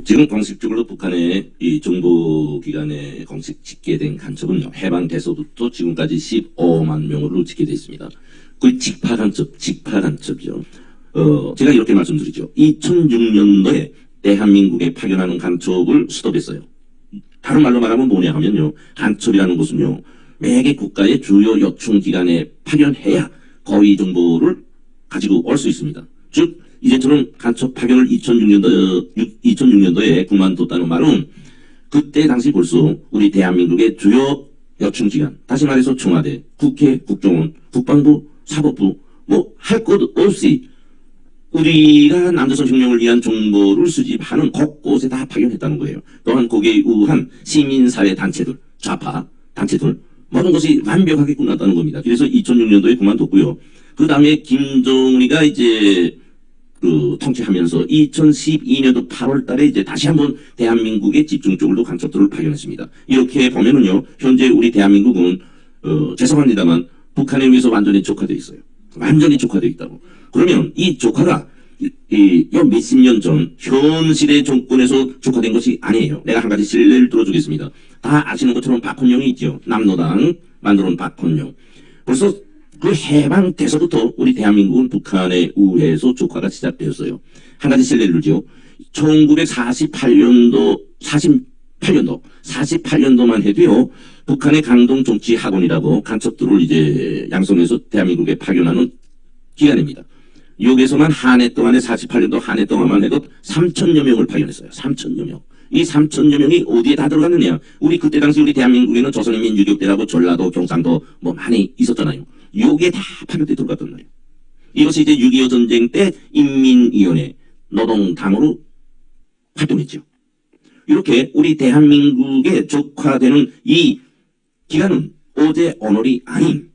지금 공식적으로 북한의 이 정보기관에 공식 집계된 간첩은요, 해방돼서부터 지금까지 15만 명으로 집계되어 있습니다. 그 직파간첩이죠. 제가 이렇게 말씀드리죠. 2006년도에 대한민국에 파견하는 간첩을 스톱했어요. 다른 말로 말하면 뭐냐 하면요, 간첩이라는 것은요, 매개 국가의 주요 요청기관에 파견해야 거의 정보를 가지고 올 수 있습니다. 즉, 이제처럼 간첩 파견을 2006년도에 그만뒀다는 말은 그때 당시 벌써 우리 대한민국의 주요 요청기관, 다시 말해서 청와대, 국회, 국정원, 국방부, 사법부, 뭐 할 것 없이 우리가 남조선 혁명을 위한 정보를 수집하는 곳곳에 다 파견했다는 거예요. 또한 거기에 의한 시민사회 단체들, 좌파 단체들, 모든 것이 완벽하게 끝났다는 겁니다. 그래서 2006년도에 그만뒀고요. 그 다음에 김정은이가 이제 통치하면서 2012년도 8월 달에 이제 다시 한번 대한민국에 집중적으로 간첩들을 파견했습니다. 이렇게 보면은요, 현재 우리 대한민국은, 죄송합니다만, 북한에 의해서 완전히 족화되어 있어요. 완전히 족화되어 있다고. 그러면 이 족화가, 몇십 년 전, 현실의 정권에서 족화된 것이 아니에요. 내가 한 가지 실례를 들어주겠습니다. 다 아시는 것처럼 박헌영이 있죠. 남노당 만들어온 박헌영. 벌써 그 해방돼서부터 우리 대한민국은 북한에 의해서 족화가 시작되었어요. 한 가지 실례를 들죠. 48년도만 해도요, 북한의 강동정치학원이라고 간첩들을 이제 양성해서 대한민국에 파견하는 기관입니다. 여기에서만 한 해 동안에 48년도 한 해 동안만 해도 3천여 명을 파견했어요. 3천여 명. 이 3천여 명이 어디에 다 들어갔느냐. 우리 그때 당시 우리 대한민국에는 조선인민유격대라고 전라도, 경상도 뭐 많이 있었잖아요. 여기에 다 파견돼 들어갔단 말이에요. 이것이 이제 6.25 전쟁 때 인민위원회, 노동당으로 활동했죠. 이렇게 우리 대한민국에 적화되는 이 기간은 어제 오늘이 아닌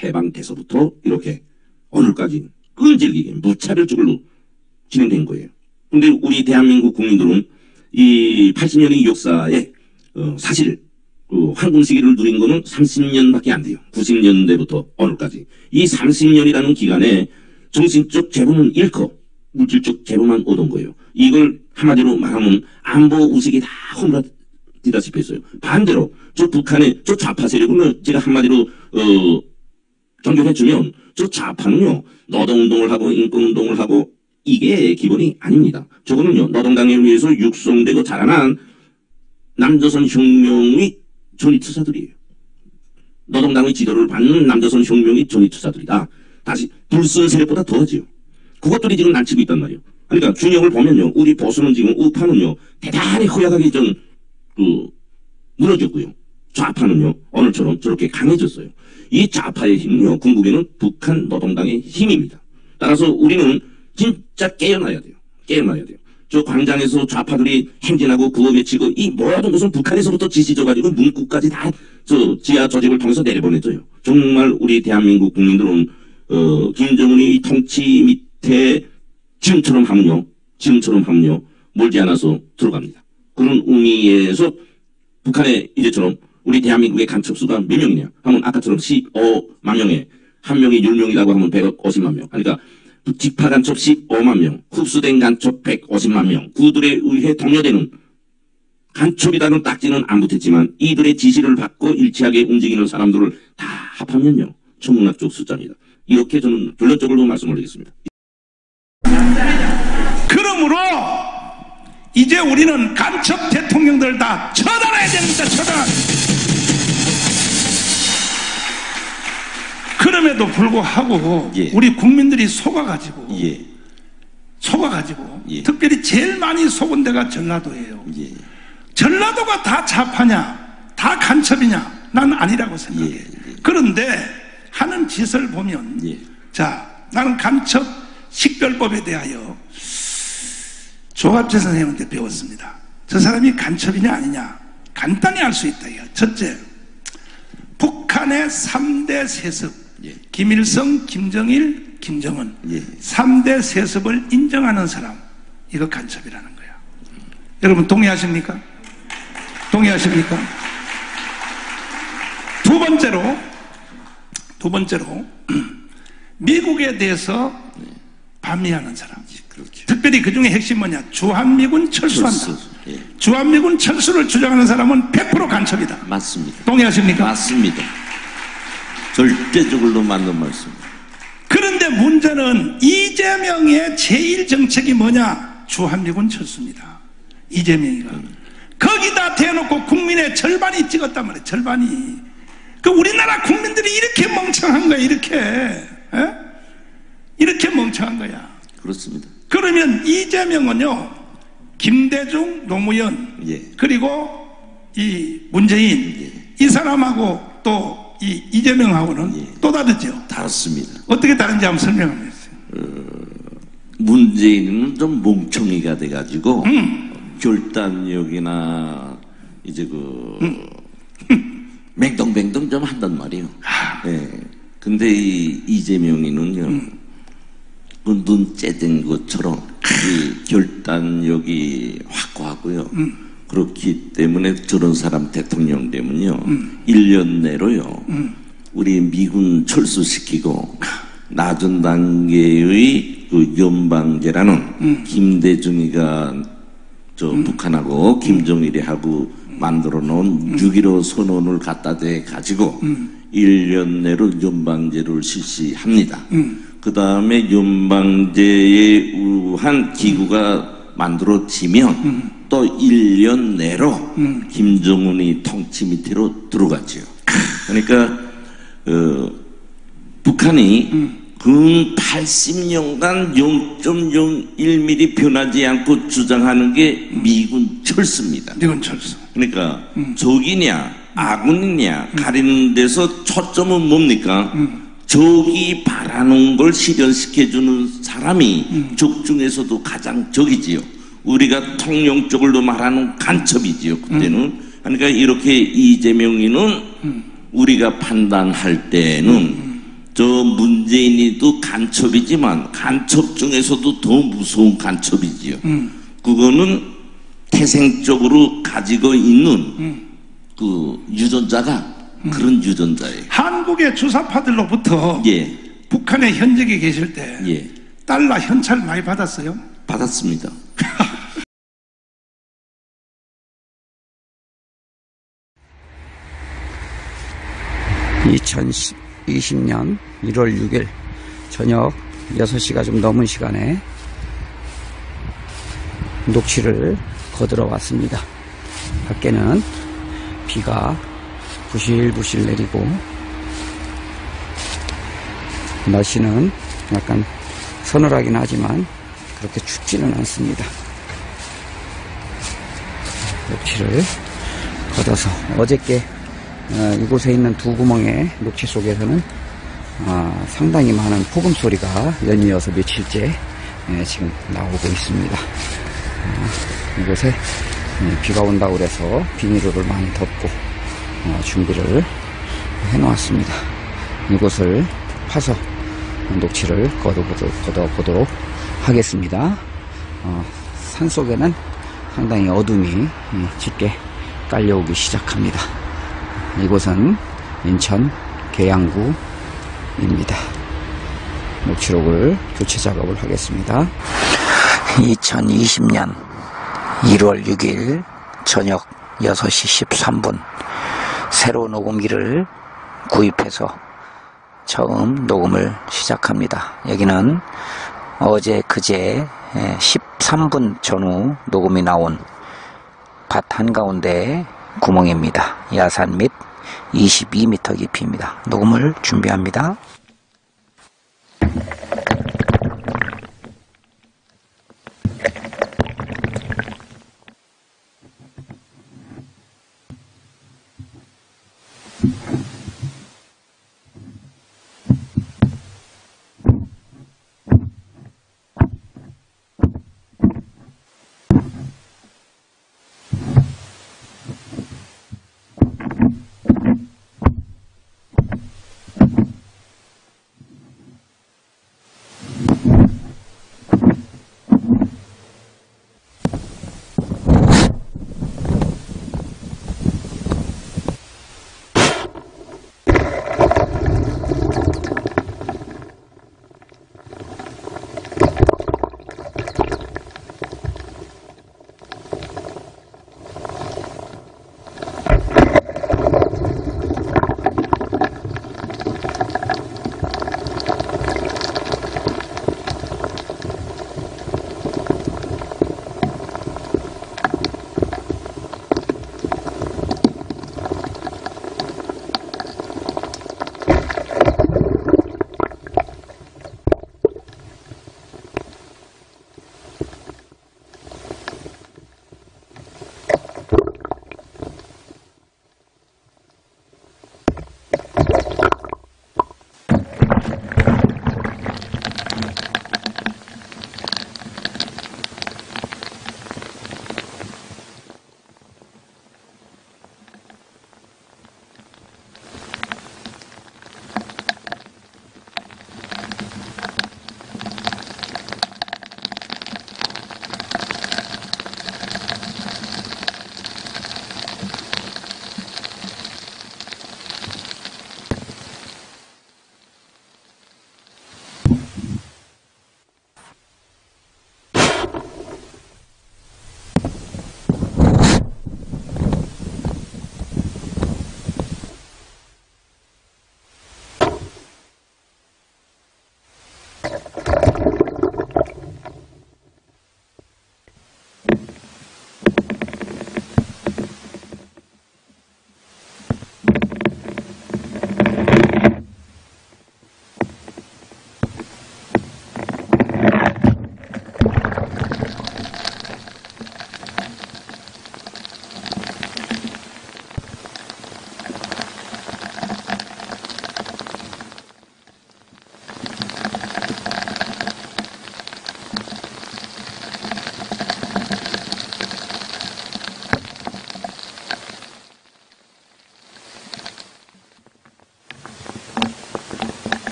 해방돼서부터 이렇게 오늘까지 끈질기게 무차별적으로 진행된 거예요. 근데 우리 대한민국 국민들은 이 80년의 역사에 사실 황금 시기를 누린 거는 30년밖에 안 돼요. 90년대부터 오늘까지. 이 30년이라는 기간에 정신적 재본은 잃고 물질적 재본만 얻은 거예요. 이걸 한마디로 말하면 안보 의식이 다 허물어지다시피 했어요. 반대로 저 북한의 저 좌파 세력은 제가 한마디로 정결해주면 저 좌파는요, 노동운동을 하고 인권운동을 하고 이게 기본이 아닙니다. 저거는요, 노동당에 의해서 육성되고 자라난 남조선 혁명의 전위투사들이에요. 노동당의 지도를 받는 남조선 혁명의 전위투사들이다. 다시 불순 세력보다 더하지요. 그것들이 지금 난치고 있단 말이에요. 그러니까 균형을 보면요, 우리 보수는 지금 우파는요 대단히 허약하게 무너졌고요. 좌파는요 오늘처럼 저렇게 강해졌어요. 이 좌파의 힘은요, 궁극에는 북한 노동당의 힘입니다. 따라서 우리는 진짜 깨어나야 돼요. 깨어나야 돼요. 저 광장에서 좌파들이 행진하고 구호 외치고 이 모든 것은 북한에서부터 지시져가지고 문구까지 다 저 지하 조직을 통해서 내려보내줘요. 정말 우리 대한민국 국민들은 김정은이 통치 밑에 지금처럼 하면요 멀지 않아서 들어갑니다. 그런 의미에서 북한의 이제처럼 우리 대한민국의 간첩수가 몇 명이냐 하면 아까처럼 15만 명에 한 명이 10명이라고 하면 150만 명. 그러니까 직파 간첩 15만 명, 흡수된 간첩 150만 명, 그들에 의해 동요되는 간첩이라는 딱지는 안 붙었지만 이들의 지시를 받고 일치하게 움직이는 사람들을 다 합하면요 천문학적 숫자입니다. 이렇게 저는 결론적으로 말씀을 드리겠습니다. 그러므로 이제 우리는 간첩 대통령들 다 처단해야 됩니다. 처단. 그럼에도 불구하고 우리 국민들이 속아가지고 특별히 제일 많이 속은 데가 전라도예요. 전라도가 다 좌파냐 다 간첩이냐 난 아니라고 생각해. 그런데 하는 짓을 보면 자, 나는 간첩 식별법에 대하여 조갑재 선생님한테 배웠습니다. 저 사람이 간첩이냐 아니냐 간단히 알 수 있다. 첫째, 북한의 3대 세습 김일성, 김정일, 김정은 3대 세습을 인정하는 사람, 이거 간첩이라는 거야. 여러분 동의하십니까? 동의하십니까? 두 번째로 미국에 대해서 반미하는 사람, 특별히 그 중에 핵심 뭐냐? 주한미군 철수한다. 철수, 예. 주한미군 철수를 주장하는 사람은 100% 간첩이다. 맞습니다. 동의하십니까? 맞습니다. 절대적으로 맞는 말씀입니다. 그런데 문제는 이재명의 제1 정책이 뭐냐? 주한미군 철수입니다. 이재명이가. 거기다 대놓고 국민의 절반이 찍었단 말이에요. 절반이. 그 우리나라 국민들이 이렇게 멍청한 거야. 이렇게. 에? 이렇게 멍청한 거야. 그렇습니다. 그러면 이재명은요, 김대중, 노무현, 예. 그리고 이 문재인, 예. 이 사람하고 또 이 이재명하고는 예. 또 다르죠. 다릅니다. 어떻게 다른지 한번 설명해 주세요. 문재인은 좀 멍청이가 돼가지고 결단력이나 이제 맹덩맹덩 좀 한단 말이에요. 예. 근데 이 이재명이는요, 그 눈 째든 것처럼 이 결단력이 확고하고요. 그렇기 때문에 저런 사람 대통령 되면요, 1년 내로요, 우리 미군 철수시키고 낮은 단계의 그 연방제라는 김대중이가 북한하고 김정일이 하고 만들어 놓은 6.15 선언을 갖다 대 가지고 1년 내로 연방제를 실시합니다. 그 다음에 연방제에 의한 기구가 만들어지면 또 1년 내로 김정은이 통치 밑으로 들어갔죠. 그러니까 북한이 근 80년간 0.01mm 변하지 않고 주장하는 게 미군 철수입니다. 미군 철수. 그러니까 적이냐 아군이냐 가리는 데서 초점은 뭡니까? 적이 바라는 걸 실현시켜주는 사람이 적 중에서도 가장 적이지요. 우리가 통용적으로 말하는 간첩이지요. 그때는. 그러니까 이렇게 이재명이는 우리가 판단할 때는 저 문재인이도 간첩이지만 간첩 중에서도 더 무서운 간첩이지요. 그거는 태생적으로 가지고 있는 그 유전자가 그런 유전자예요. 한국의 주사파들로부터 예. 북한의 현직에 계실 때 예. 달러 현찰 많이 받았어요? 받았습니다. (2020년 1월 6일) 저녁 6시가 좀 넘은 시간에 녹취를 거들어 왔습니다. 밖에는 비가 부실부실 내리고 날씨는 약간 서늘하긴 하지만 그렇게 춥지는 않습니다. 녹취를 걷어서 어저께 이곳에 있는 두 구멍의 녹취 속에서는 상당히 많은 폭음 소리가 연이어서 며칠째 지금 나오고 있습니다. 이곳에 비가 온다고 그래서 비닐을 많이 덮고 준비를 해 놓았습니다. 이곳을 파서 녹취를 걷어보도록 하겠습니다. 산속에는 상당히 어둠이 짙게 깔려오기 시작합니다. 이곳은 인천 계양구입니다. 녹취록을 교체 작업을 하겠습니다. 2020년 1월 6일 저녁 6시 13분 새로 녹음기를 구입해서 처음 녹음을 시작합니다. 여기는 어제 그제 13분 전후 녹음이 나온 밭 한가운데 구멍입니다. 야산 및 22m 깊이입니다. 녹음을 준비합니다.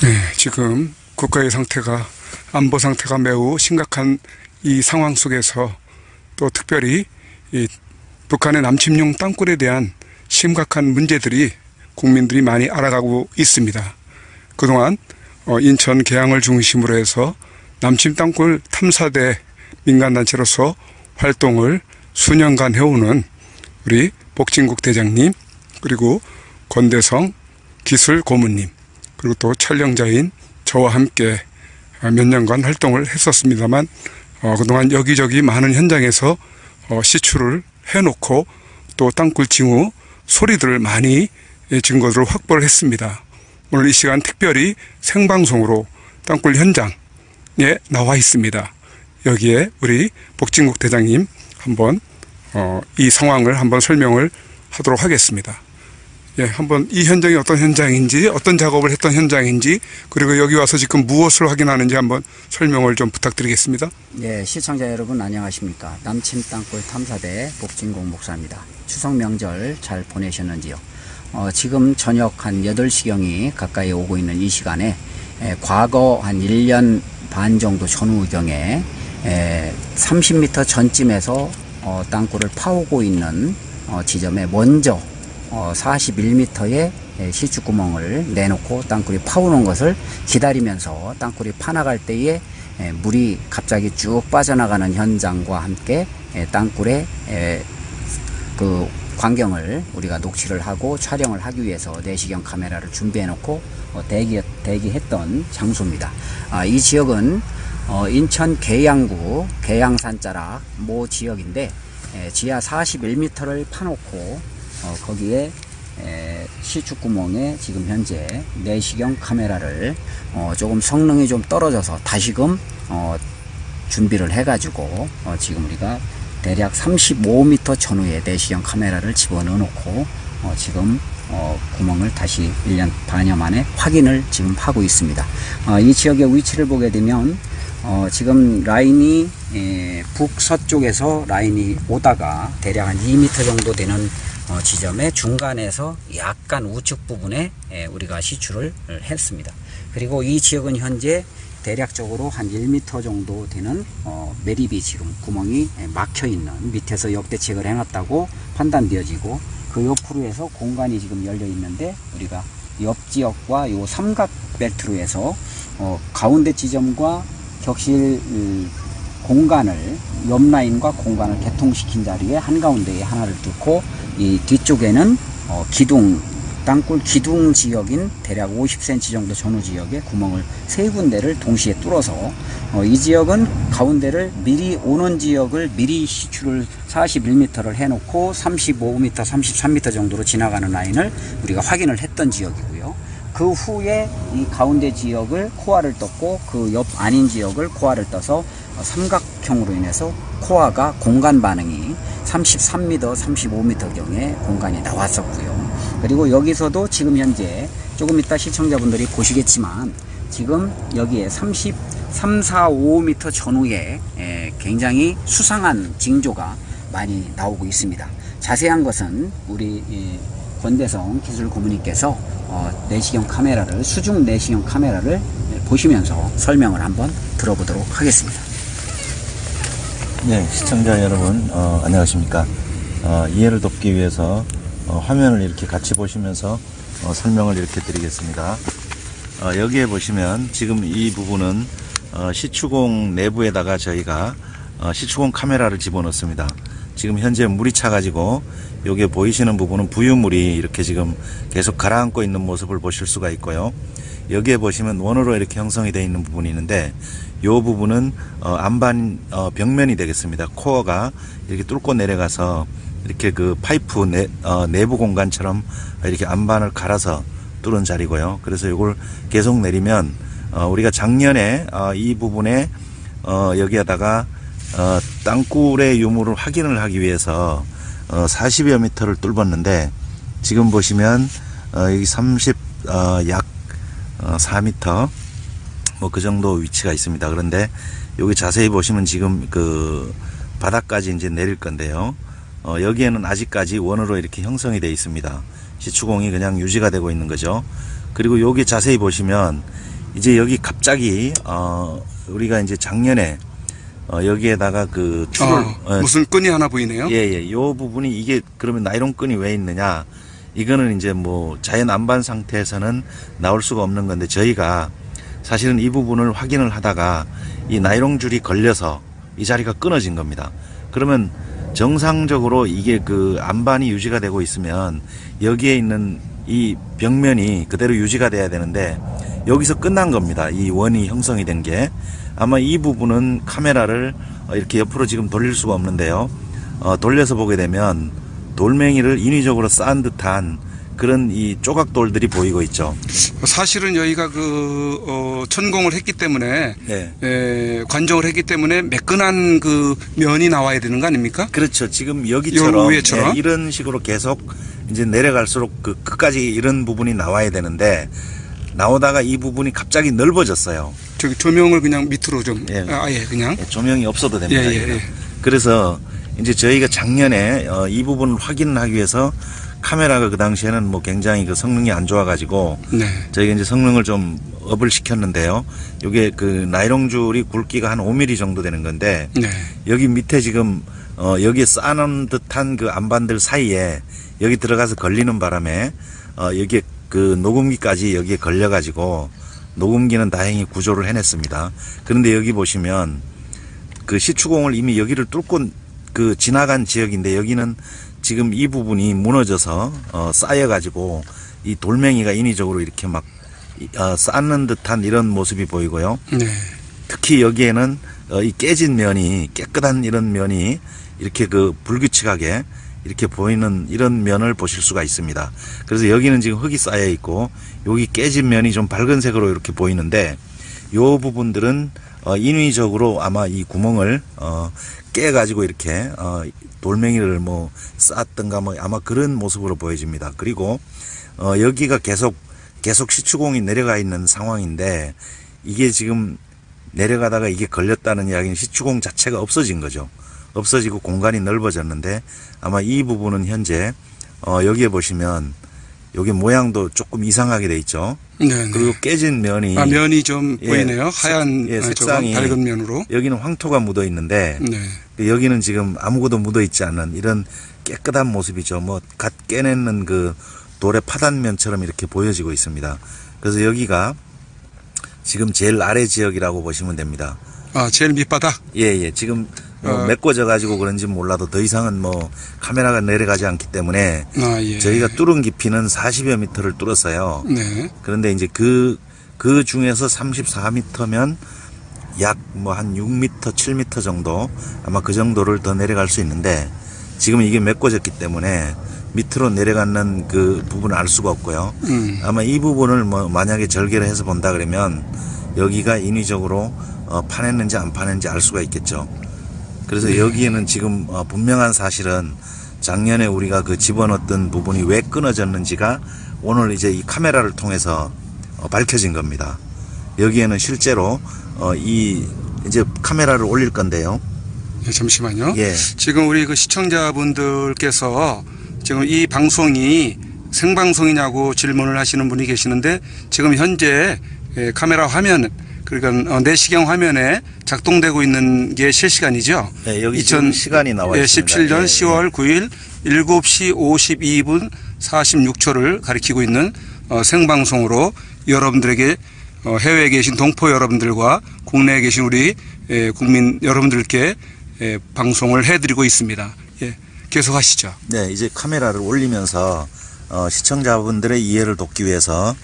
네, 지금 국가의 상태가, 안보 상태가 매우 심각한 이 상황 속에서 또 특별히 이 북한의 남침용 땅굴에 대한 심각한 문제들이 국민들이 많이 알아가고 있습니다. 그동안 인천 계양을 중심으로 해서 남침 땅굴 탐사대 민간단체로서 활동을 수년간 해오는 우리 복진국 대장님, 그리고 권대성 기술 고문님, 그리고 또 촬영자인 저와 함께 몇 년간 활동을 했었습니다만, 그동안 여기저기 많은 현장에서 시추를 해놓고 또 땅굴 징후 소리들을 많이 증거들을 확보를 했습니다. 오늘 이 시간 특별히 생방송으로 땅굴 현장에 나와 있습니다. 여기에 우리 복진국 대장님 한번 이 상황을 한번 설명을 하도록 하겠습니다. 예, 한번 이 현장이 어떤 현장인지, 어떤 작업을 했던 현장인지, 그리고 여기 와서 지금 무엇을 확인하는지 한번 설명을 좀 부탁드리겠습니다. 예, 시청자 여러분 안녕하십니까. 남침 땅굴 탐사대 복진국 목사입니다. 추석 명절 잘 보내셨는지요? 지금 저녁 한 8시경이 가까이 오고 있는 이 시간에 과거 한 1년 반 정도 전후경에 30m 전쯤에서 땅굴을 파오고 있는 지점에 먼저 41m의 시추구멍을 내놓고 땅굴이 파오는 것을 기다리면서 땅굴이 파나갈 때에 물이 갑자기 쭉 빠져나가는 현장과 함께 땅굴의 그 광경을 우리가 녹취를 하고 촬영을 하기 위해서 내시경 카메라를 준비해 놓고 대기했던 장소입니다. 이 지역은 인천 계양구 계양산자락 모 지역인데 지하 41m를 파놓고 거기에 시추구멍에 지금 현재 내시경 카메라를 조금 성능이 좀 떨어져서 다시금 준비를 해가지고 지금 우리가 대략 35m 전후에 내시경 카메라를 집어넣어 놓고 지금 구멍을 다시 1년 반여 만에 확인을 지금 하고 있습니다. 이 지역의 위치를 보게 되면 지금 라인이 북서쪽에서 라인이 오다가 대략 한 2m 정도 되는 지점의 중간에서 약간 우측 부분에 우리가 시추를 했습니다. 그리고 이 지역은 현재 대략적으로 한 1m 정도 되는 매립이 지금 구멍이 막혀 있는, 밑에서 역대책을 해놨다고 판단되어지고, 그 옆으로 해서 공간이 지금 열려 있는데 우리가 옆 지역과 요 삼각 벨트로 해서 가운데 지점과 격실 공간을, 옆 라인과 공간을 개통시킨 자리에 한가운데에 하나를 뚫고, 이 뒤쪽에는 땅굴 기둥 지역인 대략 50cm 정도 전후 지역에 구멍을 3군데를 동시에 뚫어서 이 지역은 가운데를 미리 오는 지역을 미리 시추를 41m를 해놓고 35m, 33m 정도로 지나가는 라인을 우리가 확인을 했던 지역이고요. 그 후에 이 가운데 지역을 코어를 떴고 그 옆 아닌 지역을 코어를 떠서 삼각형으로 인해서 코어가 공간 반응이 33m, 35m경의 공간이 나왔었고요. 그리고 여기서도 지금 현재 조금 이따 시청자분들이 보시겠지만 지금 여기에 3, 4, 5m 전후에 굉장히 수상한 징조가 많이 나오고 있습니다. 자세한 것은 우리 권대성 기술 고문님께서 내시경 카메라를, 수중 내시경 카메라를 보시면서 설명을 한번 들어보도록 하겠습니다. 네, 시청자 여러분 안녕하십니까. 이해를 돕기 위해서 화면을 이렇게 같이 보시면서 설명을 이렇게 드리겠습니다. 여기에 보시면 지금 이 부분은 시추공 내부에다가 저희가 시추공 카메라를 집어넣습니다. 지금 현재 물이 차가지고 여기에 보이시는 부분은 부유물이 이렇게 지금 계속 가라앉고 있는 모습을 보실 수가 있고요. 여기에 보시면 원으로 이렇게 형성이 되어 있는 부분이 있는데 이 부분은 안반 벽면이 되겠습니다. 코어가 이렇게 뚫고 내려가서 이렇게 그 파이프 내부 공간처럼 이렇게 안반을 갈아서 뚫은 자리고요. 그래서 이걸 계속 내리면 우리가 작년에 이 부분에 여기에다가 땅굴의 유무를 확인을 하기 위해서 40여 미터를 뚫었는데 지금 보시면 여기 약 4m 뭐 그 정도 위치가 있습니다. 그런데 여기 자세히 보시면 지금 그 바닥까지 이제 내릴 건데요. 여기에는 아직까지 원으로 이렇게 형성이 되어 있습니다. 시추공이 그냥 유지가 되고 있는 거죠. 그리고 여기 자세히 보시면 이제 여기 갑자기 우리가 이제 작년에 여기에다가 그 줄을 무슨 끈이 하나 보이네요. 예예. 요 부분이 이게 그러면 나이론 끈이 왜 있느냐? 이거는 이제 뭐 자연 안반 상태에서는 나올 수가 없는 건데 저희가 사실은 이 부분을 확인을 하다가 이 나이론 줄이 걸려서 이 자리가 끊어진 겁니다. 그러면 정상적으로 이게 그 안반이 유지가 되고 있으면 여기에 있는 이 벽면이 그대로 유지가 돼야 되는데 여기서 끝난 겁니다. 이 원이 형성이 된 게. 아마 이 부분은 카메라를 이렇게 옆으로 지금 돌릴 수가 없는데요. 돌려서 보게 되면 돌멩이를 인위적으로 쌓은 듯한 그런 이 조각돌들이 보이고 있죠. 사실은 여기가 천공을 했기 때문에 네. 관정을 했기 때문에 매끈한 그 면이 나와야 되는 거 아닙니까? 그렇죠. 지금 여기처럼 위에처럼? 이런 식으로 계속 이제 내려갈수록 끝까지 이런 부분이 나와야 되는데 나오다가 이 부분이 갑자기 넓어졌어요. 저기 조명을 그냥 밑으로 좀 예. 그냥 조명이 없어도 됩니다. 예. 그래서 이제 저희가 작년에 이 부분을 확인하기 위해서 카메라가 그 당시에는 뭐 굉장히 그 성능이 안 좋아가지고 저희가 이제 성능을 좀 업을 시켰는데요. 이게 그 나이론 줄이 굵기가 한 5mm 정도 되는 건데 여기 밑에 지금 여기에 쌓아놓은 듯한 그 안반들 사이에 여기 들어가서 걸리는 바람에 여기에 그 녹음기까지 여기에 걸려가지고 녹음기는 다행히 구조를 해냈습니다. 그런데 여기 보시면 그 시추공을 이미 여기를 뚫고 그 지나간 지역인데 여기는 지금 이 부분이 무너져서 쌓여가지고 이 돌멩이가 인위적으로 이렇게 막 쌓는 듯한 이런 모습이 보이고요. 특히 여기에는 이 깨진 면이 깨끗한 이런 면이 이렇게 그 불규칙하게 이렇게 보이는 이런 면을 보실 수가 있습니다. 그래서 여기는 지금 흙이 쌓여 있고 여기 깨진 면이 좀 밝은 색으로 이렇게 보이는데 요 부분들은 인위적으로 아마 이 구멍을 깨 가지고 이렇게 돌멩이를 뭐 쌓았던가 뭐 아마 그런 모습으로 보여집니다. 그리고 여기가 계속 시추공이 내려가 있는 상황인데 이게 지금 내려가다가 이게 걸렸다는 이야기는 시추공 자체가 없어진 거죠. 없어지고 공간이 넓어졌는데 아마 이 부분은 현재 여기에 보시면 여기 모양도 조금 이상하게 돼 있죠. 그리고 깨진 면이 면이 좀 보이네요. 하얀 색상이 밝은 면으로. 여기는 황토가 묻어 있는데 여기는 지금 아무것도 묻어 있지 않는 이런 깨끗한 모습이죠. 뭐 갓 깨내는 그 돌의 파단면처럼 이렇게 보여지고 있습니다. 그래서 여기가 지금 제일 아래 지역이라고 보시면 됩니다. 제일 밑바닥? 예. 지금 메꿔져 가지고 그런지 몰라도 더 이상은 뭐 카메라가 내려가지 않기 때문에 저희가 뚫은 깊이는 40여 미터를 뚫었어요. 그런데 이제 그 중에서 34m면 약 뭐 한 6m, 7m 정도 아마 그 정도를 더 내려갈 수 있는데 지금 이게 메꿔졌기 때문에 밑으로 내려가는 그 부분을 알 수가 없고요. 아마 이 부분을 뭐 만약에 절개를 해서 본다 그러면 여기가 인위적으로 파냈는지 안 파냈는지 알 수가 있겠죠. 그래서 여기에는 지금 분명한 사실은 작년에 우리가 그 집어넣었던 부분이 왜 끊어졌는지가 오늘 이제 이 카메라를 통해서 밝혀진 겁니다. 여기에는 실제로 이 이제 카메라를 올릴 건데요. 잠시만요. 지금 우리 그 시청자분들께서 지금 이 방송이 생방송이냐고 질문을 하시는 분이 계시는데 지금 현재 카메라 화면 그러니까 내시경 화면에 작동되고 있는 게 실시간이죠. 여기 지금 시간이 나와 있습니다. 17년 10월 9일 7시 52분 46초를 가리키고 있는 생방송으로 여러분들에게 해외에 계신 동포 여러분들과 국내에 계신 우리 국민 여러분들께 방송을 해드리고 있습니다. 계속 하시죠. 이제 카메라를 올리면서 시청자분들의 이해를 돕기 위해서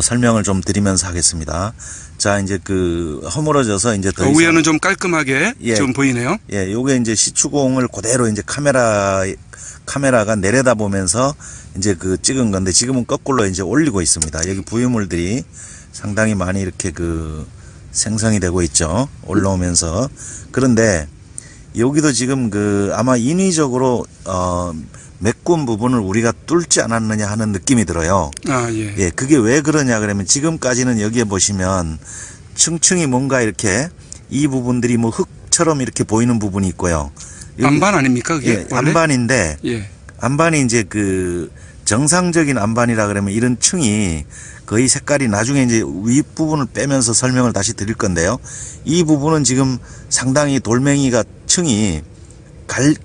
설명을 좀 드리면서 하겠습니다. 자, 이제 그 허물어져서 이제 더 이상 위에는 좀 깔끔하게 좀 보이네요. 요게 이제 시추공을 그대로 이제 카메라가 내려다 보면서 이제 그 찍은 건데 지금은 거꾸로 이제 올리고 있습니다. 여기 부유물들이 상당히 많이 이렇게 그 생성이 되고 있죠. 올라오면서. 그런데 여기도 지금 그 아마 인위적으로 메꾼 부분을 우리가 뚫지 않았느냐 하는 느낌이 들어요. 그게 왜 그러냐 그러면 지금까지는 여기에 보시면 층층이 뭔가 이렇게 이 부분들이 뭐 흙처럼 이렇게 보이는 부분이 있고요. 안반 아닙니까? 그게 안반인데 안반이 이제 그 정상적인 안반이라 그러면 이런 층이 거의 색깔이 나중에 이제 윗부분을 빼면서 설명을 다시 드릴 건데요. 이 부분은 지금 상당히 돌멩이가 층이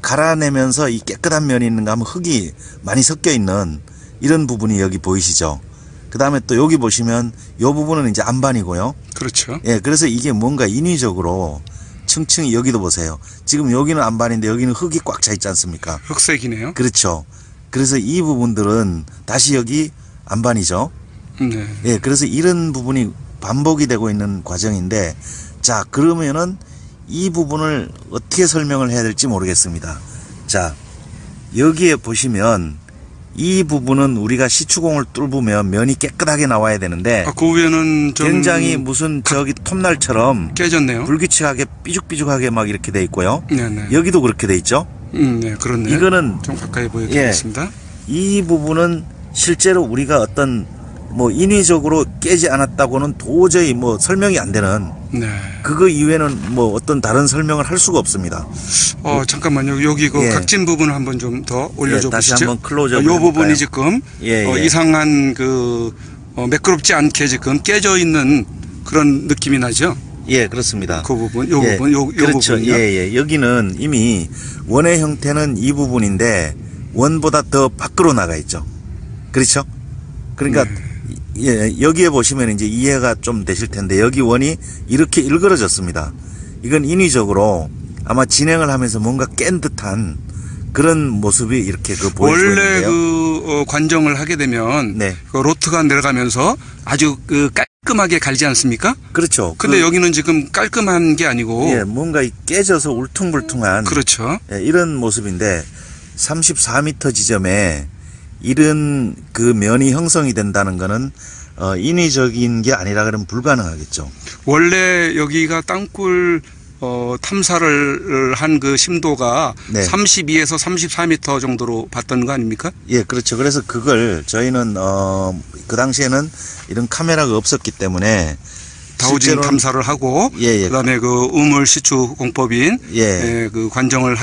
갈아내면서 이 깨끗한 면이 있는가 하면 흙이 많이 섞여 있는 이런 부분이 여기 보이시죠. 그 다음에 또 여기 보시면 이 부분은 이제 안반이고요. 그렇죠. 예, 그래서 이게 뭔가 인위적으로 층층이 여기도 보세요. 지금 여기는 안반인데 여기는 흙이 꽉 차 있지 않습니까? 흑색이네요. 그렇죠. 그래서 이 부분들은 다시 여기 안반이죠. 네. 예, 그래서 이런 부분이 반복이 되고 있는 과정인데, 자, 그러면은 이 부분을 어떻게 설명을 해야 될지 모르겠습니다. 자, 여기에 보시면 이 부분은 우리가 시추공을 뚫으면 면이 깨끗하게 나와야 되는데, 그 위에는 좀 굉장히 무슨 저기 톱날처럼 깨졌네요. 불규칙하게 삐죽삐죽하게 막 이렇게 돼 있고요. 네네. 여기도 그렇게 돼 있죠. 네, 그렇네요. 이거는 좀 가까이 보여드리겠습니다. 이 부분은 실제로 우리가 어떤 뭐 인위적으로 깨지 않았다고는 도저히 뭐 설명이 안 되는, 네. 그거 이외에는 뭐 어떤 다른 설명을 할 수가 없습니다. 잠깐만요. 여기 그 예. 각진 부분을 한번 좀 더 올려줘 예, 다시 보시죠. 한번 클로즈업을 요 해볼까요? 부분이 지금 예. 이상한 그 매끄럽지 않게 지금 깨져 있는 그런 느낌이 나죠. 예, 그렇습니다. 그 부분, 요 예, 부분, 요 그렇죠. 부분이요. 예. 여기는 이미 원의 형태는 이 부분인데 원보다 더 밖으로 나가 있죠. 그렇죠? 그러니까 예, 여기에 보시면 이제 이해가 좀 되실 텐데, 여기 원이 이렇게 일그러졌습니다. 이건 인위적으로 아마 진행을 하면서 뭔가 깬 듯한 그런 모습이 이렇게 보이고 원래 있는데요. 관정을 하게 되면 네. 그 로트가 내려가면서 아주 깔끔하게 갈지 않습니까? 그렇죠. 근데 여기는 지금 깔끔한 게 아니고 예, 뭔가 깨져서 울퉁불퉁한 그렇죠. 예, 이런 모습인데 34m 지점에 이런 그 면이 형성이 된다는 거는 인위적인 게 아니라 그러면 불가능하겠죠. 원래 여기가 땅굴 탐사를 한 그 심도가 네. 32에서 34m 정도로 봤던 거 아닙니까? 예, 그렇죠. 그래서 그걸 저희는 그 당시에는 이런 카메라가 없었기 때문에 다우진 실제로는- 탐사를 하고 예. 그다음에 그 우물 시추 공법인 예. 그 관정에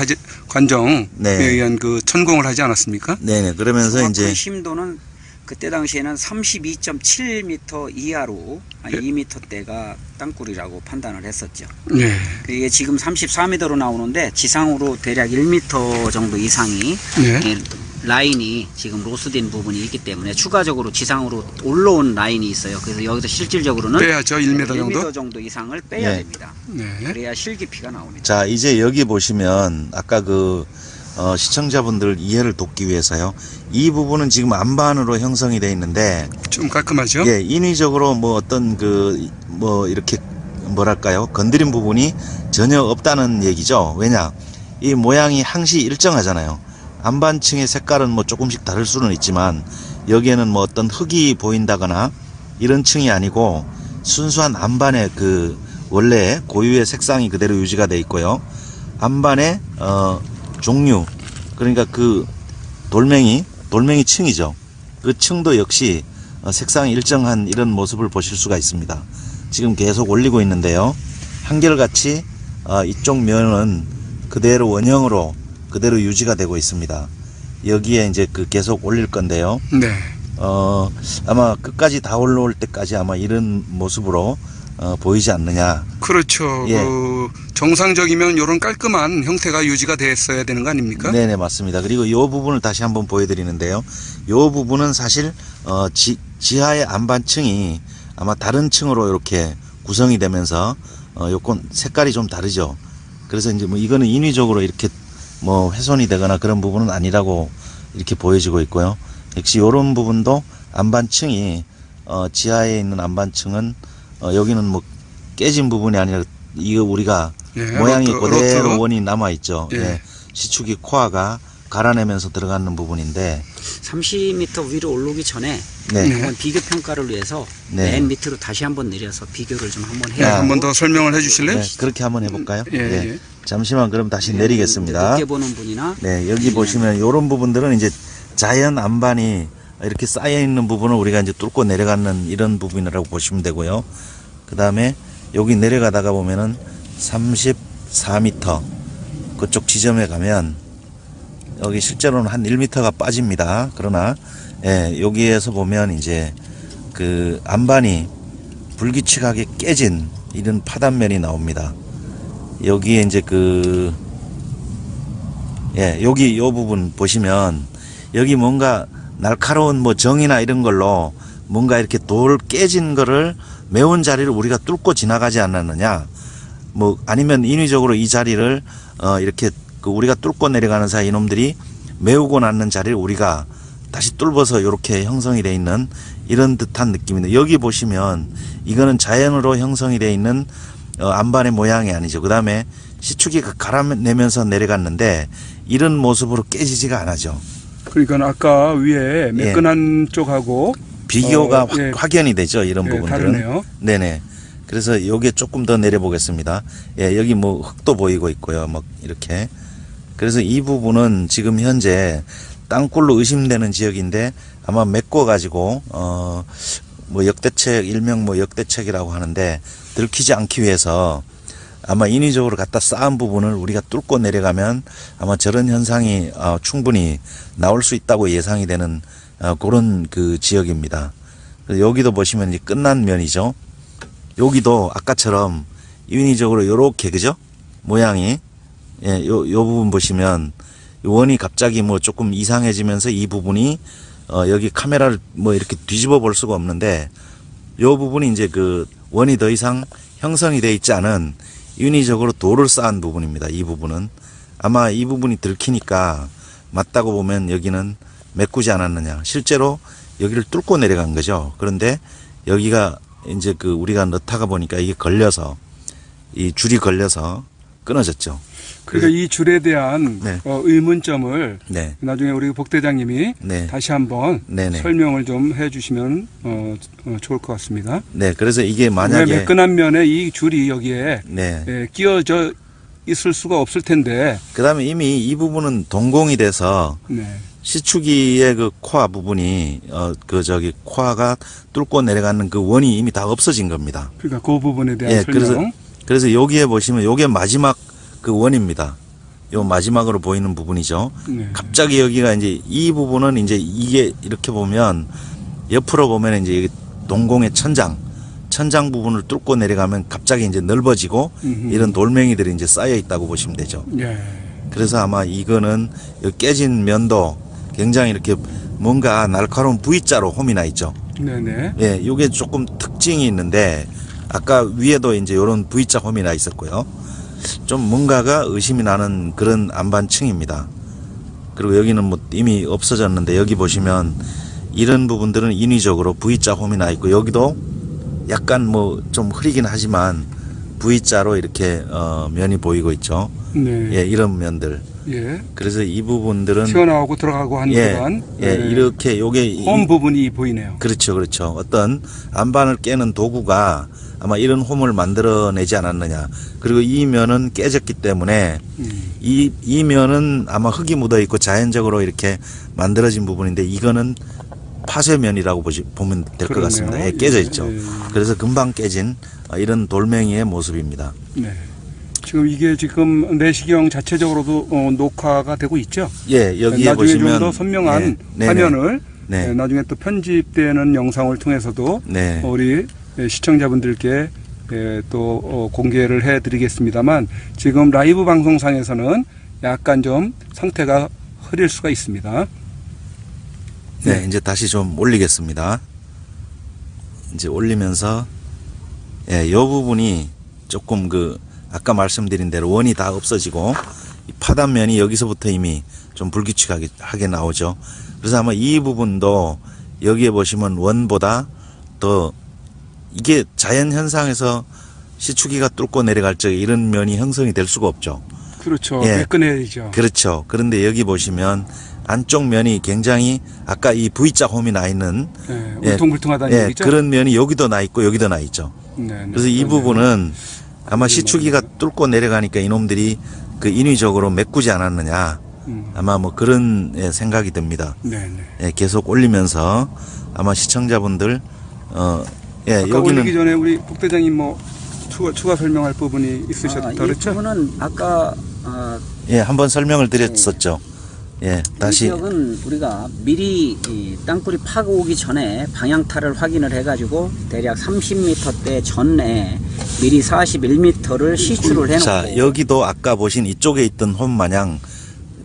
네. 의한 그 천공을 하지 않았습니까? 네네. 그러면서 정확한 이제 심도는 그때 당시에는 32.7m 이하로 한 2m대가 땅굴이라고 판단을 했었죠. 예. 이게 지금 34m로 나오는데 지상으로 대략 1m 정도 이상이 예. 라인이 지금 로스된 부분이 있기 때문에 추가적으로 지상으로 올라온 라인이 있어요. 그래서 여기서 실질적으로는 빼야죠. 1m 정도? 1m 정도 이상을 빼야 네. 됩니다. 네. 그래야 실기피가 나옵니다. 자, 이제 여기 보시면 아까 그 시청자분들 이해를 돕기 위해서요. 이 부분은 지금 안반으로 형성이 되어 있는데, 좀 깔끔하죠? 예, 인위적으로 뭐 어떤 뭐 이렇게 뭐랄까요, 건드린 부분이 전혀 없다는 얘기죠. 왜냐, 이 모양이 항시 일정하잖아요. 안반층의 색깔은 뭐 조금씩 다를 수는 있지만 여기에는 뭐 어떤 흙이 보인다거나 이런 층이 아니고 순수한 안반의 그 원래 고유의 색상이 그대로 유지가 돼 있고요. 안반의 종류, 그러니까 그 돌멩이 층이죠. 그 층도 역시 색상이 일정한 이런 모습을 보실 수가 있습니다. 지금 계속 올리고 있는데요. 한결같이 이쪽 면은 그대로 원형으로 그대로 유지가 되고 있습니다. 여기에 이제 계속 올릴 건데요. 네. 아마 끝까지 다 올라올 때까지 아마 이런 모습으로 보이지 않느냐. 그렇죠. 예. 그 정상적이면 이런 깔끔한 형태가 유지가 됐어야 되는 거 아닙니까? 네네, 맞습니다. 그리고 이 부분을 다시 한번 보여드리는데요. 이 부분은 사실 지하의 안반층이 아마 다른 층으로 이렇게 구성이 되면서 요건 색깔이 좀 다르죠. 그래서 이제 뭐 이거는 인위적으로 이렇게 뭐 훼손이 되거나 그런 부분은 아니라고 이렇게 보여지고 있고요. 역시 이런 부분도 안반층이 지하에 있는 안반층은 여기는 뭐 깨진 부분이 아니라 이거 우리가 예, 모양이 로트. 그대로 원이 남아 있죠. 예. 예. 시축이 코아가 갈아내면서 들어가는 부분인데 30m 위로 올라오기 전에 네. 한번 비교 평가를 위해서 네. 맨 밑으로 다시 한번 내려서 비교를 좀 한번 네, 해야 한 번 더 설명을 해 주실래요? 네, 그렇게 한번 해볼까요? 예, 네. 예. 잠시만 그럼 다시 내리겠습니다. 높게 보는 분이나 네, 여기 보시면 이런 부분들은 이제 자연 안반이 이렇게 쌓여 있는 부분을 우리가 이제 뚫고 내려가는 이런 부분이라고 보시면 되고요. 그 다음에 여기 내려가다가 보면은 34m 그쪽 지점에 가면 여기 실제로는 한 1m가 빠집니다. 그러나 예, 여기에서 보면 이제 그 안반이 불규칙하게 깨진 이런 파단면이 나옵니다. 여기에 이제 여기 요 부분 보시면 여기 뭔가 날카로운 뭐 정이나 이런 걸로 뭔가 이렇게 돌 깨진 거를 메운 자리를 우리가 뚫고 지나가지 않았느냐, 뭐 아니면 인위적으로 이 자리를 이렇게 우리가 뚫고 내려가는 사이 이놈들이 메우고 낳는 자리를 우리가 다시 뚫어서 이렇게 형성이 되어 있는 이런 듯한 느낌인데, 여기 보시면 이거는 자연으로 형성이 되어 있는 안반의 모양이 아니죠. 그 다음에 시축이 갈아내면서 내려갔는데 이런 모습으로 깨지지가 않아죠. 그러니까 아까 위에 매끈한 쪽하고 비교가 확연히 되죠. 이런 부분들은. 다르네요. 네네. 그래서 여기에 조금 더 내려보겠습니다. 예, 여기 뭐 흙도 보이고 있고요. 뭐 이렇게. 그래서 이 부분은 지금 현재 땅굴로 의심되는 지역인데 아마 메꿔가지고 뭐 역대책, 일명 뭐 역대책이라고 하는데 들키지 않기 위해서 아마 인위적으로 갖다 쌓은 부분을 우리가 뚫고 내려가면 아마 저런 현상이 충분히 나올 수 있다고 예상이 되는 그런 그 지역입니다. 여기도 보시면 이제 끝난 면이죠. 여기도 아까처럼 인위적으로 이렇게, 그죠? 모양이. 예, 요 부분 보시면 원이 갑자기 뭐 조금 이상해지면서 이 부분이 여기 카메라를 뭐 이렇게 뒤집어 볼 수가 없는데 요 부분이 이제 그 원이 더 이상 형성이 되어 있지 않은 인위적으로 돌을 쌓은 부분입니다. 이 부분은 아마 이 부분이 들키니까 맞다고 보면 여기는 메꾸지 않았느냐. 실제로 여기를 뚫고 내려간 거죠. 그런데 여기가 이제 그 우리가 넣다가 보니까 이게 걸려서 이 줄이 걸려서 끊어졌죠. 그러니까 이 줄에 대한 의문점을 나중에 우리 복대장님이 다시 한번 설명을 좀 해주시면 좋을 것 같습니다. 네, 그래서 이게 만약에 매끈한 면에 이 줄이 여기에 끼어져 있을 수가 없을 텐데. 그다음에 이미 이 부분은 동공이 돼서 시추기의 그 코아 부분이 코아가 뚫고 내려가는 그 원이 이미 다 없어진 겁니다. 그러니까 그 부분에 대한 설명. 그래서 여기에 보시면 요게 마지막 그 원입니다. 요 마지막으로 보이는 부분이죠. 갑자기 여기가 이제 이 부분은 이제 이게 이렇게 보면 옆으로 보면 이제 동공의 천장 부분을 뚫고 내려가면 갑자기 이제 넓어지고 이런 돌멩이들이 이제 쌓여 있다고 보시면 되죠. 그래서 아마 이거는 깨진 면도 굉장히 이렇게 뭔가 날카로운 V자로 홈이 나 있죠. 예, 요게 조금 특징이 있는데 아까 위에도 이제 이런 V자 홈이 나 있었고요. 좀 뭔가가 의심이 나는 그런 안반층입니다. 그리고 여기는 뭐 이미 없어졌는데 여기 보시면 이런 부분들은 인위적으로 V자 홈이 나 있고 여기도 약간 뭐 좀 흐리긴 하지만 V자로 이렇게 면이 보이고 있죠. 예, 이런 면들. 그래서 이 부분들은 튀어나오고 들어가고 한 부분. 이렇게 요게 홈 부분이 보이네요. 그렇죠. 어떤 안반을 깨는 도구가 아마 이런 홈을 만들어내지 않았느냐. 그리고 이 면은 깨졌기 때문에 이 면은 아마 흙이 묻어 있고 자연적으로 이렇게 만들어진 부분인데 이거는 파쇄면이라고 보면 될 것 같습니다. 예, 깨져 있죠. 그래서 금방 깨진 이런 돌멩이의 모습입니다. 지금 이게 지금 내시경 자체적으로도 녹화가 되고 있죠. 예, 여기에 나중에 보시면 좀 더 선명한 화면을 나중에 또 편집되는 영상을 통해서도 우리 시청자분들께 또 공개를 해드리겠습니다만 지금 라이브 방송상에서는 약간 좀 상태가 흐릴 수가 있습니다. 이제 다시 좀 올리겠습니다. 이제 올리면서 이 부분이 조금 아까 말씀드린 대로 원이 다 없어지고 이 파단면이 여기서부터 이미 좀 불규칙하게 나오죠. 그래서 아마 이 부분도 여기에 보시면 원보다 더 이게 자연 현상에서 시추기가 뚫고 내려갈 적에 이런 면이 형성이 될 수가 없죠. 그렇죠. 매끈해야죠. 그렇죠. 그런데 여기 보시면 안쪽 면이 굉장히 아까 이 V자 홈이 나 있는 울퉁불퉁하다는 얘기죠. 그런 면이 여기도 나 있고 여기도 나 있죠. 그래서 이 부분은 아마 시추기가 뚫고 내려가니까 이놈들이 인위적으로 메꾸지 않았느냐. 아마 뭐 그런 생각이 듭니다. 계속 올리면서 아마 시청자분들 아까 올리기 전에 우리 복대장님 뭐 추가 설명할 부분이 있으셨다 그랬죠? 이 부분은 아까 한번 설명을 드렸었죠. 예, 이 다시 지역은 우리가 미리 이 땅굴이 파고 오기 전에 방향타를 확인을 해가지고 대략 30m대 전에 미리 41m를 시추를 해놓고. 자, 여기도 아까 보신 이쪽에 있던 홈 마냥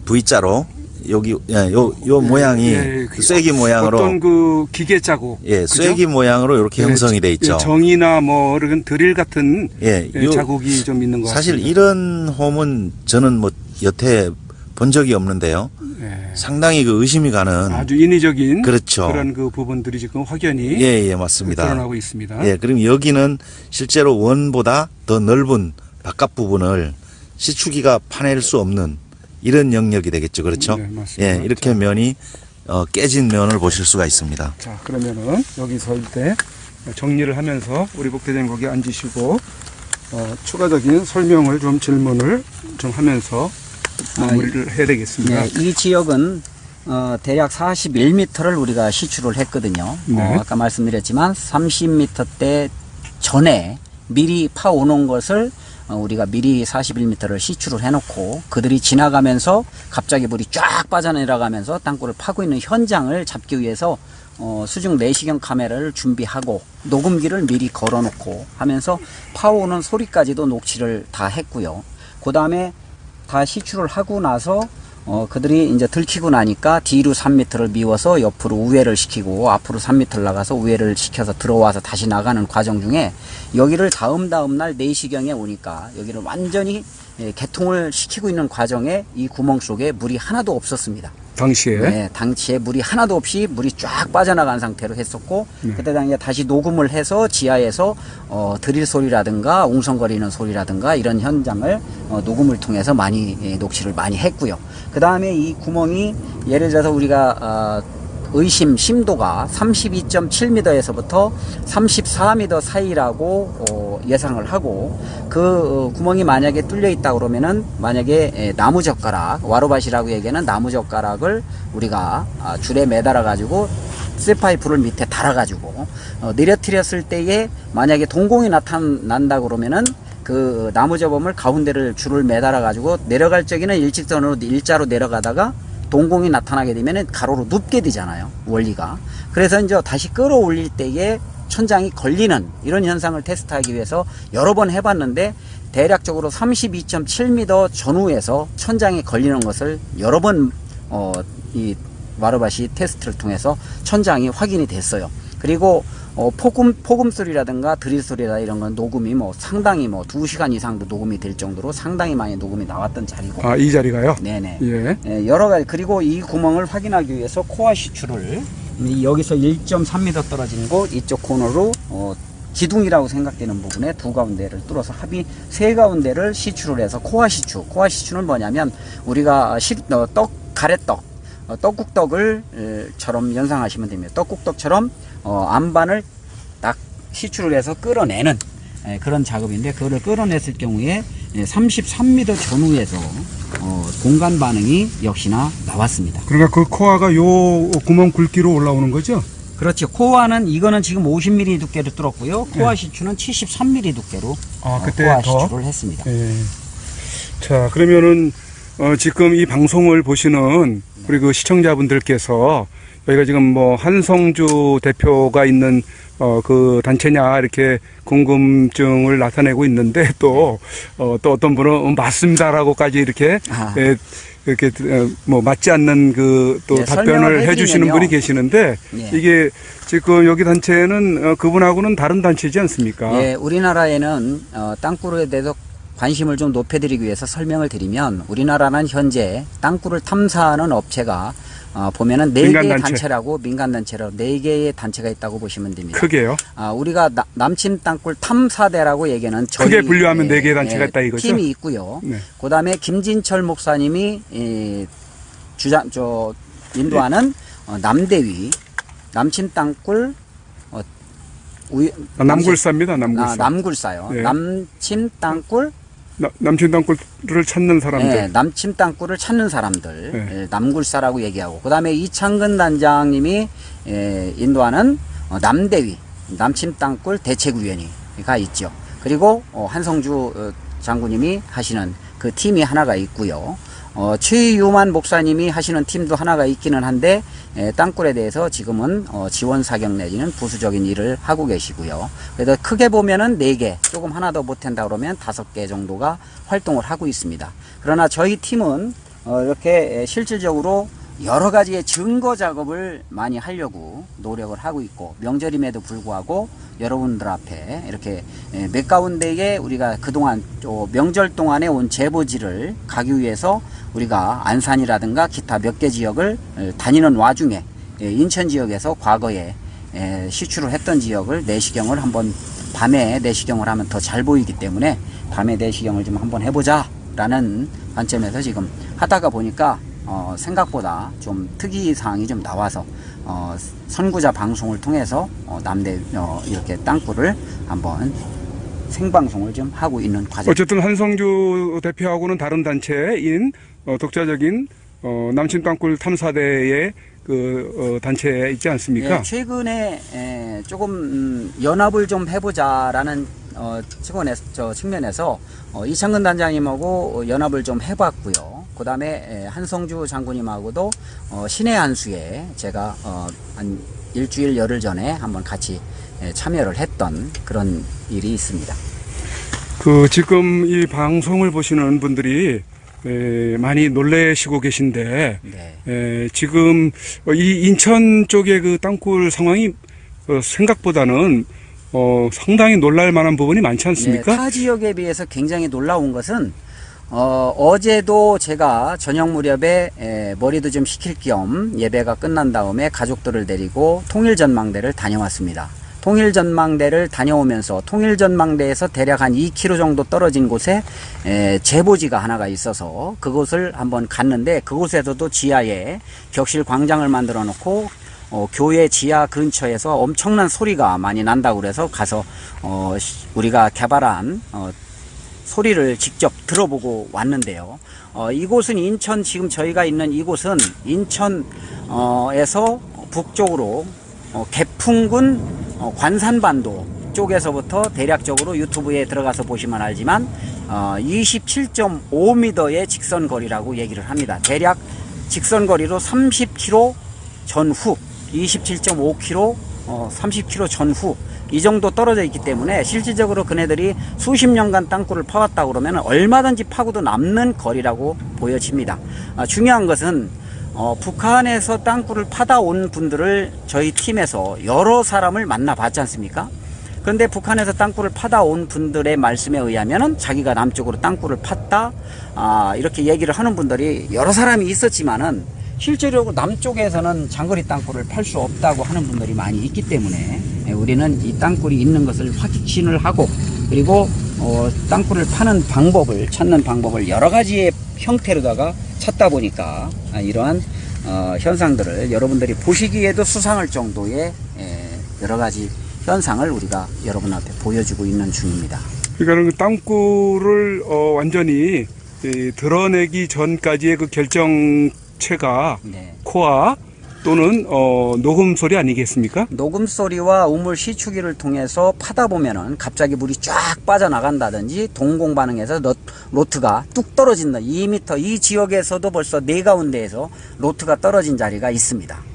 V자로 여기 요 모양이 그 쐐기 모양으로 어떤 그 기계 자국, 예, 그죠? 쐐기 모양으로 이렇게 형성이 돼 있죠. 정이나 뭐 이런 드릴 같은 요 자국이 좀 있는 것 사실 같습니다. 이런 홈은 저는 뭐 여태 본 적이 없는데요. 예. 상당히 그 의심이 가는 아주 인위적인 그렇죠. 그런 그 부분들이 지금 확연히 예, 맞습니다. 드러나고 있습니다. 예, 그럼 여기는 실제로 원보다 더 넓은 바깥 부분을 시추기가 파낼 수 없는 이런 영역이 되겠죠. 그렇죠? 네, 맞습니다. 예, 이렇게 면이 깨진 면을 보실 수가 있습니다. 자, 그러면은 여기 설 때 정리를 하면서 우리 복대장님 거기 앉으시고 추가적인 설명을 좀 질문을 좀 하면서 마무리를 해야 되겠습니다. 네, 이 지역은 대략 41m를 우리가 시추를 했거든요. 네. 아까 말씀드렸지만 30m대 전에 미리 파오는 것을 우리가 미리 41m를 시추를 해놓고 그들이 지나가면서 갑자기 물이 쫙 빠져내려가면서 땅굴을 파고 있는 현장을 잡기 위해서 수중 내시경 카메라를 준비하고 녹음기를 미리 걸어놓고 하면서 파오는 소리까지도 녹취를 다 했고요. 그 다음에 다 시추를 하고 나서 그들이 이제 들키고 나니까 뒤로 3m를 미워서 옆으로 우회를 시키고 앞으로 3m를 나가서 우회를 시켜서 들어와서 다시 나가는 과정 중에 여기를 다음 날 4시경에 오니까 여기를 완전히 개통을 시키고 있는 과정에 이 구멍 속에 물이 하나도 없었습니다. 당시에. 네, 당시에 물이 하나도 없이 물이 쫙 빠져나간 상태로 했었고 그때 당시에 다시 녹음을 해서 지하에서 드릴 소리라든가 웅성거리는 소리라든가 이런 현장을 녹음을 통해서 많이 녹취를 많이 했고요. 그 다음에 이 구멍이 예를 들어서 우리가 의심 심도가 32.7m에서부터 34m 사이라고 예상을 하고 그 구멍이 만약에 뚫려 있다 그러면은 만약에 나무젓가락 와로밭이라고 얘기하는 나무젓가락을 우리가 줄에 매달아 가지고 쇠파이프를 밑에 달아 가지고 내려뜨렸을 때에 만약에 동공이 나타난다 그러면은 그 나무저범을 가운데를 줄을 매달아 가지고 내려갈 적에는 일직선으로 일자로 내려가다가 동공이 나타나게 되면 가로로 눕게 되잖아요. 원리가. 그래서 이제 다시 끌어올릴 때에 천장이 걸리는 이런 현상을 테스트하기 위해서 여러 번 해봤는데 대략적으로 32.7m 전후에서 천장이 걸리는 것을 여러 번 이 와르바시 테스트를 통해서 천장이 확인이 됐어요. 그리고 폭음 소리라든가 드릴 소리라 이런 건 녹음이 상당히 2시간 이상도 녹음이 될 정도로 상당히 많이 녹음이 나왔던 자리고. 아, 이 자리가요? 네네. 예. 여러 가지. 그리고 이 구멍을 확인하기 위해서 코어 시추를 여기서 1.3m 떨어진 곳 이쪽 코너로 기둥이라고 생각되는 부분에 두 가운데를 뚫어서 합이 세 가운데를 시추를 해서 코어 시추. 코어 시추는 뭐냐면 우리가 가래떡, 떡국떡을 처럼 연상하시면 됩니다. 떡국떡처럼 안반을 딱 시추를 해서 끌어내는 그런 작업인데 그거를 끌어냈을 경우에 33m 전후에서 공간 반응이 역시나 나왔습니다. 그러니까 그 코어가 요 구멍 굵기로 올라오는 거죠? 그렇죠. 코어는 이거는 지금 50mm 두께로 뚫었고요. 코어 시추는 73mm 두께로 그때 코어 더? 시추를 했습니다. 예. 자, 그러면은 지금 이 방송을 보시는 우리 그 시청자분들께서 저희가 지금 뭐 한성주 대표가 있는 그 단체냐 이렇게 궁금증을 나타내고 있는데 또 어떤 분은 맞습니다라고까지 이렇게 이렇게 뭐 맞지 않는 그 또 답변을 해주시는 분이 계시는데 이게 지금 여기 단체는 그분하고는 다른 단체지 않습니까? 예, 우리나라에는 땅굴에 대해서 관심을 좀 높여드리기 위해서 설명을 드리면 우리나라는 현재 땅굴을 탐사하는 업체가 보면은 4개의 단체라고 민간단체로 4개의 단체가 있다고 보시면 됩니다. 크게요? 우리가 남침 땅굴 탐사대라고 얘기하는 크게 분류하면 4개의 단체가 있다 이거죠? 팀이 있고요. 네. 그 다음에 김진철 목사님이 인도하는 남대위 남침 땅굴 남굴사입니다. 남굴사. 남굴사요. 네. 남침 땅굴 남침 땅굴을 찾는 사람들. 네, 남침 땅굴을 찾는 사람들. 남굴사라고 얘기하고. 그 다음에 이창근 단장님이 인도하는 남대위, 남침 땅굴 대책위원회가 있죠. 그리고 한성주 장군님이 하시는 그 팀이 하나가 있고요. 최유만 목사님이 하시는 팀도 하나가 있기는 한데 땅굴에 대해서 지금은 지원 사격 내지는 부수적인 일을 하고 계시고요. 그래서 크게 보면은 4개, 조금 하나 더 못한다 그러면 5개 정도가 활동을 하고 있습니다. 그러나 저희 팀은 이렇게 실질적으로 여러 가지의 증거 작업을 많이 하려고 노력을 하고 있고, 명절임에도 불구하고 여러분들 앞에 이렇게 몇 가운데에 우리가 그동안 명절 동안에 온 제보지를 가기 위해서 우리가 안산이라든가 기타 몇 개 지역을 다니는 와중에 인천 지역에서 과거에 시추를 했던 지역을 내시경을 한번, 밤에 내시경을 하면 더 잘 보이기 때문에 밤에 내시경을 좀 한번 해보자 라는 관점에서 지금 하다가 보니까 생각보다 좀 특이사항이 좀 나와서 선구자 방송을 통해서 이렇게 땅굴을 한번 생방송을 좀 하고 있는 과정. 어쨌든 한성주 대표하고는 다른 단체인 독자적인 남친 땅굴 탐사대의 그 단체에 있지 않습니까? 예, 최근에 조금 연합을 좀 해보자라는 측면에서 이창근 단장님하고 연합을 좀 해봤고요. 그 다음에 한성주 장군님하고도 신의 한수에 제가 한 일주일 열흘 전에 한번 같이 참여를 했던 그런 일이 있습니다. 지금 이 방송을 보시는 분들이 많이 놀라시고 계신데, 네. 지금 이 인천 쪽의 그 땅굴 상황이 생각보다는 상당히 놀랄 만한 부분이 많지 않습니까? 네, 타 지역에 비해서 굉장히 놀라운 것은 어제도 제가 저녁 무렵에 머리도 좀 식힐 겸 예배가 끝난 다음에 가족들을 데리고 통일전망대를 다녀왔습니다. 통일전망대를 다녀오면서 통일전망대에서 대략 한 2km 정도 떨어진 곳에 제보지가 하나가 있어서 그곳을 한번 갔는데, 그곳에서도 지하에 격실 광장을 만들어 놓고 교회 지하 근처에서 엄청난 소리가 많이 난다고 그래서 가서 우리가 개발한 소리를 직접 들어보고 왔는데요. 이곳은 인천, 지금 저희가 있는 이곳은 인천에서 북쪽으로 개풍군 관산반도 쪽에서부터 대략적으로 유튜브에 들어가서 보시면 알지만 27.5m의 직선거리라고 얘기를 합니다. 대략 직선거리로 30km 전후, 27.5km, 30km 전후 이 정도 떨어져 있기 때문에 실질적으로 그네들이 수십 년간 땅굴을 파왔다 그러면 얼마든지 파고도 남는 거리라고 보여집니다. 중요한 것은 북한에서 땅굴을 파다 온 분들을 저희 팀에서 여러 사람을 만나봤지 않습니까? 그런데 북한에서 땅굴을 파다 온 분들의 말씀에 의하면은 자기가 남쪽으로 땅굴을 팠다, 이렇게 얘기를 하는 분들이 여러 사람이 있었지만은 실제로 남쪽에서는 장거리 땅굴을 팔 수 없다고 하는 분들이 많이 있기 때문에 우리는 이 땅굴이 있는 것을 확신을 하고, 그리고 땅굴을 파는 방법을 찾는 방법을 여러 가지의 형태로다가 찾다 보니까 이러한 현상들을 여러분들이 보시기에도 수상할 정도의 여러 가지 현상을 우리가 여러분 앞에 보여주고 있는 중입니다. 그러니까 땅굴을 완전히 드러내기 전까지의 그 결정체가 네. 코아 또는 녹음 소리 아니겠습니까? 녹음 소리와 우물 시추기를 통해서 파다 보면은 갑자기 물이 쫙 빠져나간다든지 동공 반응해서 로트가 뚝 떨어진다. 2m, 이 지역에서도 벌써 4가운데에서 로트가 떨어진 자리가 있습니다.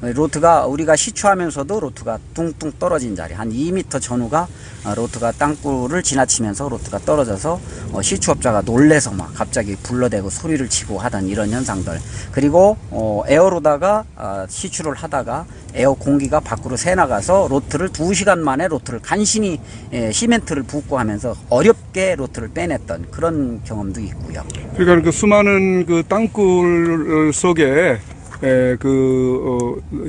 로트가 우리가 시추하면서도 로트가 뚱뚱 떨어진 자리, 한 2m 전후가 로트가 땅굴을 지나치면서 로트가 떨어져서 시추업자가 놀래서 막 갑자기 불러대고 소리를 치고 하던 이런 현상들. 그리고 에어로다가 시추를 하다가 에어 공기가 밖으로 새나가서 로트를 2시간 만에 로트를 간신히 시멘트를 붓고 하면서 어렵게 로트를 빼냈던 그런 경험도 있고요. 그러니까 그 수많은 그 땅굴 속에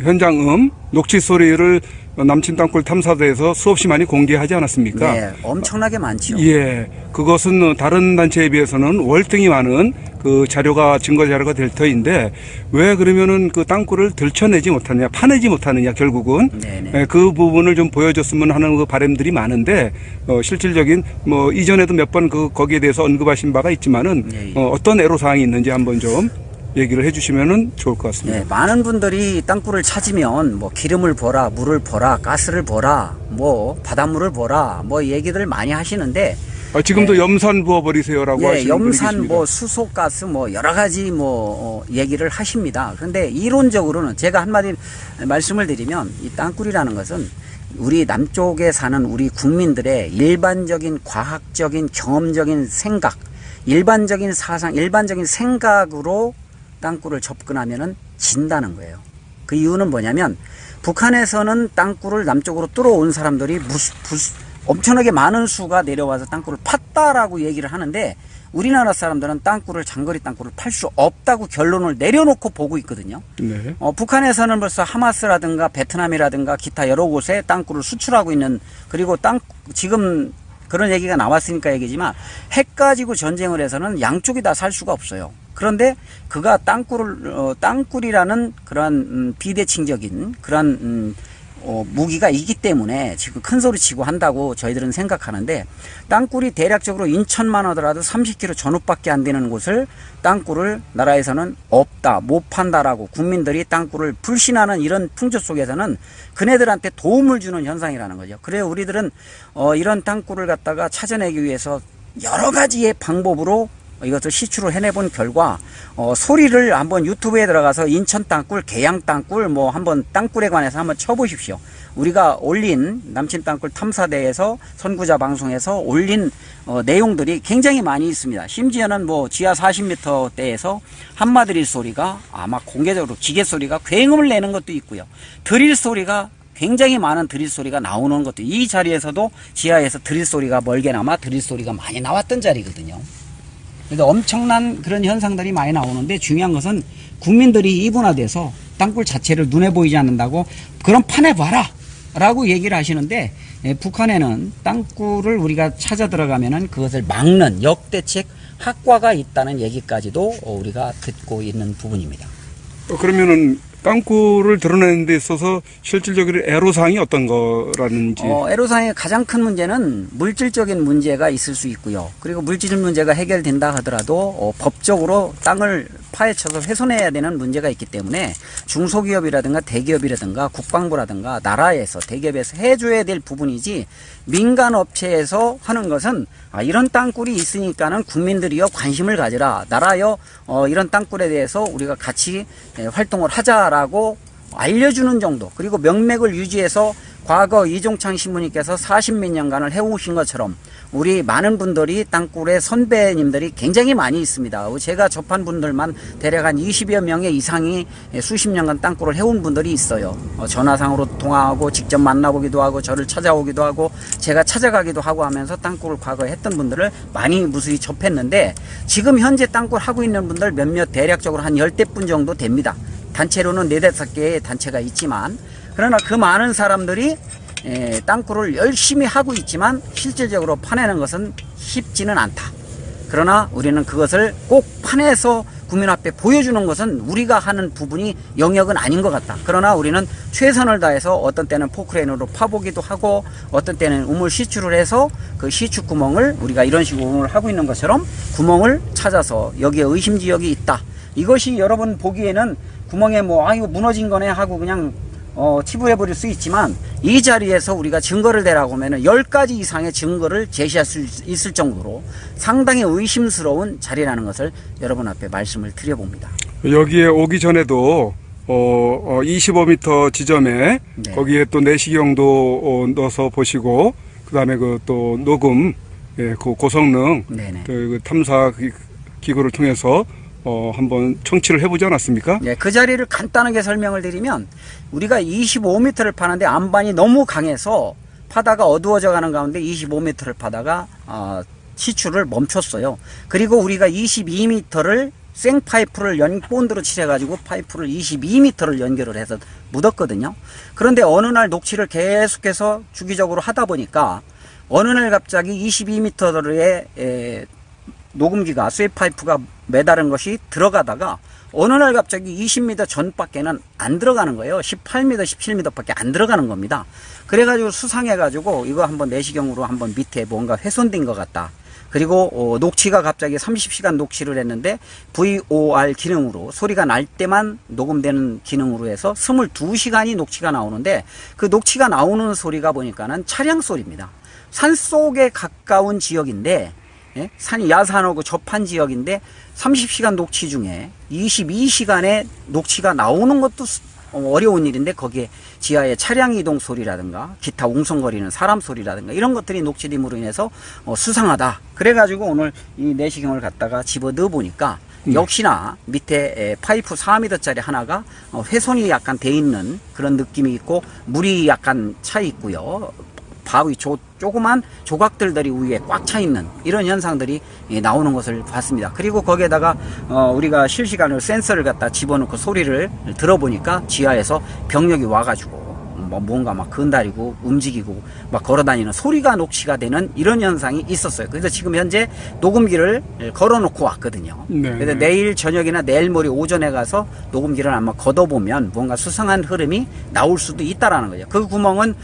현장음, 녹취 소리를 남친 땅굴 탐사대에서 수없이 많이 공개하지 않았습니까? 네, 엄청나게 많죠. 예, 그것은 다른 단체에 비해서는 월등히 많은 그 증거 자료가 될 터인데, 왜 그러면은 그 땅굴을 들춰내지 못하느냐, 파내지 못하느냐, 결국은. 그 부분을 좀 보여줬으면 하는 그 바람들이 많은데, 실질적인, 이전에도 몇 번 거기에 대해서 언급하신 바가 있지만은, 어떤 애로사항이 있는지 한번 좀 얘기를 해주시면은 좋을 것 같습니다. 네, 많은 분들이 땅굴을 찾으면 기름을 보라, 물을 보라, 가스를 보라, 바닷물을 보라, 얘기들을 많이 하시는데, 지금도 염산 부어버리세요라고 하시는 분이 염산, 계십니다. 뭐 수소가스, 뭐 여러 가지 얘기를 하십니다. 그런데 이론적으로는 제가 한마디 말씀을 드리면 이 땅굴이라는 것은 우리 남쪽에 사는 우리 국민들의 일반적인 과학적인 경험적인 생각, 일반적인 사상, 일반적인 생각으로 땅굴을 접근하면은 진다는 거예요. 그 이유는 뭐냐면 북한에서는 땅굴을 남쪽으로 뚫어온 사람들이 엄청나게 많은 수가 내려와서 땅굴을 팠다라고 얘기를 하는데 우리나라 사람들은 땅굴을 장거리 땅굴을 팔 수 없다고 결론을 내려놓고 보고 있거든요. 네. 북한에서는 벌써 하마스라든가 베트남이라든가 기타 여러 곳에 땅굴을 수출하고 있는, 그리고 지금 그런 얘기가 나왔으니까 얘기지만 핵 가지고 전쟁을 해서는 양쪽이 다 살 수가 없어요. 그런데 그가 땅굴이라는 그런 비대칭적인 그런 무기가 있기 때문에 지금 큰 소리 치고 한다고 저희들은 생각하는데, 땅굴이 대략적으로 인천만 하더라도 30km 전후밖에 안 되는 곳을 땅굴을 나라에서는 없다, 못 판다라고 국민들이 땅굴을 불신하는 이런 풍조 속에서는 그네들한테 도움을 주는 현상이라는 거죠. 그래요, 우리들은 이런 땅굴을 갖다가 찾아내기 위해서 여러 가지의 방법으로 이것을 시추를 해내본 결과 소리를 한번 유튜브에 들어가서 인천 땅굴, 계양 땅굴, 뭐 한번 땅굴에 관해서 한번 쳐보십시오. 우리가 올린 남친 땅굴 탐사대에서 선구자 방송에서 올린 내용들이 굉장히 많이 있습니다. 심지어는 뭐 지하 40m대에서 한마드릴 소리가 아마 공개적으로 기계 소리가 굉음을 내는 것도 있고요. 드릴 소리가 굉장히 많은 드릴 소리가 나오는 것도, 이 자리에서도 지하에서 드릴 소리가 멀게나마 드릴 소리가 많이 나왔던 자리거든요. 그래서 엄청난 그런 현상들이 많이 나오는데, 중요한 것은 국민들이 이분화돼서 땅굴 자체를 눈에 보이지 않는다고 그럼 파내봐라 라고 얘기를 하시는데, 북한에는 땅굴을 우리가 찾아 들어가면은 그것을 막는 역대책 학과가 있다는 얘기까지도 우리가 듣고 있는 부분입니다. 그러면은 땅굴을 드러내는 데 있어서 실질적으로 애로사항이 어떤 거라는지. 애로사항의 가장 큰 문제는 물질적인 문제가 있을 수 있고요. 그리고 물질 문제가 해결된다 하더라도 법적으로 땅을 파헤쳐서 훼손해야 되는 문제가 있기 때문에 중소기업이라든가 대기업이라든가 국방부라든가 나라에서 대기업에서 해줘야 될 부분이지, 민간업체에서 하는 것은 이런 땅굴이 있으니까는 국민들이요 관심을 가지라, 나라요 이런 땅굴에 대해서 우리가 같이 활동을 하자라고 알려주는 정도, 그리고 명맥을 유지해서 과거 이종창 신부님께서 40몇 년간을 해오신 것처럼 우리 많은 분들이 땅굴의 선배님들이 굉장히 많이 있습니다. 제가 접한 분들만 대략 한 20여 명의 이상이 수십 년간 땅굴을 해온 분들이 있어요. 전화상으로 통화하고 직접 만나보기도 하고 저를 찾아오기도 하고 제가 찾아가기도 하고 하면서 땅굴을 과거에 했던 분들을 많이 무수히 접했는데, 지금 현재 땅굴 하고 있는 분들 몇몇 대략적으로 한 10대분 정도 됩니다. 단체로는 4-5개의 단체가 있지만, 그러나 그 많은 사람들이 땅굴을 열심히 하고 있지만 실질적으로 파내는 것은 쉽지는 않다. 그러나 우리는 그것을 꼭 파내서 국민 앞에 보여주는 것은 우리가 하는 부분이 영역은 아닌 것 같다. 그러나 우리는 최선을 다해서 어떤 때는 포크레인으로 파보기도 하고 어떤 때는 우물 시추를 해서 그 시추 구멍을 우리가 이런 식으로 우물을 하고 있는 것처럼 구멍을 찾아서 여기에 의심지역이 있다. 이것이 여러분 보기에는 구멍에 이거 무너진 거네 하고 그냥 치부해버릴 수 있지만, 이 자리에서 우리가 증거를 대라고 하면 10가지 이상의 증거를 제시할 수 있을 정도로 상당히 의심스러운 자리라는 것을 여러분 앞에 말씀을 드려봅니다. 여기에 오기 전에도 25m 지점에 네. 거기에 또 내시경도 넣어서 보시고, 그 다음에 그 또 녹음, 그 고성능 그 탐사 기구를 통해서 한번 청취를 해보지 않았습니까? 네, 그 자리를 간단하게 설명을 드리면, 우리가 25m를 파는데 안반이 너무 강해서 파다가 어두워져 가는 가운데 25m를 파다가 시추를 멈췄어요. 그리고 우리가 22m를 생파이프를 본드로 칠해가지고 파이프를 22m를 연결을 해서 묻었거든요. 그런데 어느 날 녹취를 계속해서 주기적으로 하다 보니까 어느 날 갑자기 22m의 녹음기가 쇠파이프가 매달은 것이 들어가다가 어느 날 갑자기 20m 전밖에는 안 들어가는 거예요. 18m, 17m 밖에 안 들어가는 겁니다. 그래가지고 수상해가지고 이거 한번 내시경으로 한번 밑에 뭔가 훼손된 것 같다. 그리고 녹취가 갑자기 30시간 녹취를 했는데 VOR 기능으로 소리가 날 때만 녹음되는 기능으로 해서 22시간이 녹취가 나오는데, 그 녹취가 나오는 소리가 보니까는 차량 소리입니다. 산속에 가까운 지역인데, 예? 산이 야산하고 접한 지역인데 30시간 녹취 중에 22시간의 녹취가 나오는 것도 어려운 일인데, 거기에 지하의 차량 이동 소리라든가 기타 웅성거리는 사람 소리라든가 이런 것들이 녹취됨으로 인해서 수상하다. 그래가지고 오늘 이 내시경을 갖다가 집어 넣어 보니까 역시나 밑에 파이프 4m짜리 하나가 훼손이 약간 돼 있는 그런 느낌이 있고, 물이 약간 차 있고요. 바위 조그만 조각들이 위에 꽉 차 있는 이런 현상들이 나오는 것을 봤습니다. 그리고 거기에다가 우리가 실시간으로 센서를 갖다 집어넣고 소리를 들어보니까 지하에서 병력이 와가지고 뭔가 막 건드리고 움직이고 막 걸어다니는 소리가 녹취가 되는 이런 현상이 있었어요. 그래서 지금 현재 녹음기를 걸어놓고 왔거든요. 네, 그래서 네. 내일 저녁이나 내일 모레 오전에 가서 녹음기를 아마 걷어보면 뭔가 수상한 흐름이 나올 수도 있다라는 거죠. 그 구멍은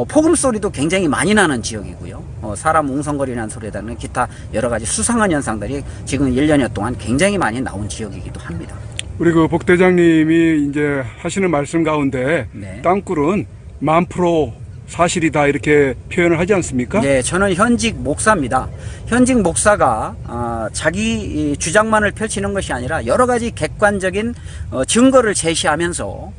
폭음 소리도 굉장히 많이 나는 지역이고요. 사람 웅성거리는 소리라는 기타 여러 가지 수상한 현상들이 지금 1년여 동안 굉장히 많이 나온 지역이기도 합니다. 우리 그 복대장님이 이제 하시는 말씀 가운데 네. 땅굴은 1000% 사실이다 이렇게 표현을 하지 않습니까? 네, 저는 현직 목사입니다. 현직 목사가 자기 주장만을 펼치는 것이 아니라 여러 가지 객관적인 증거를 제시하면서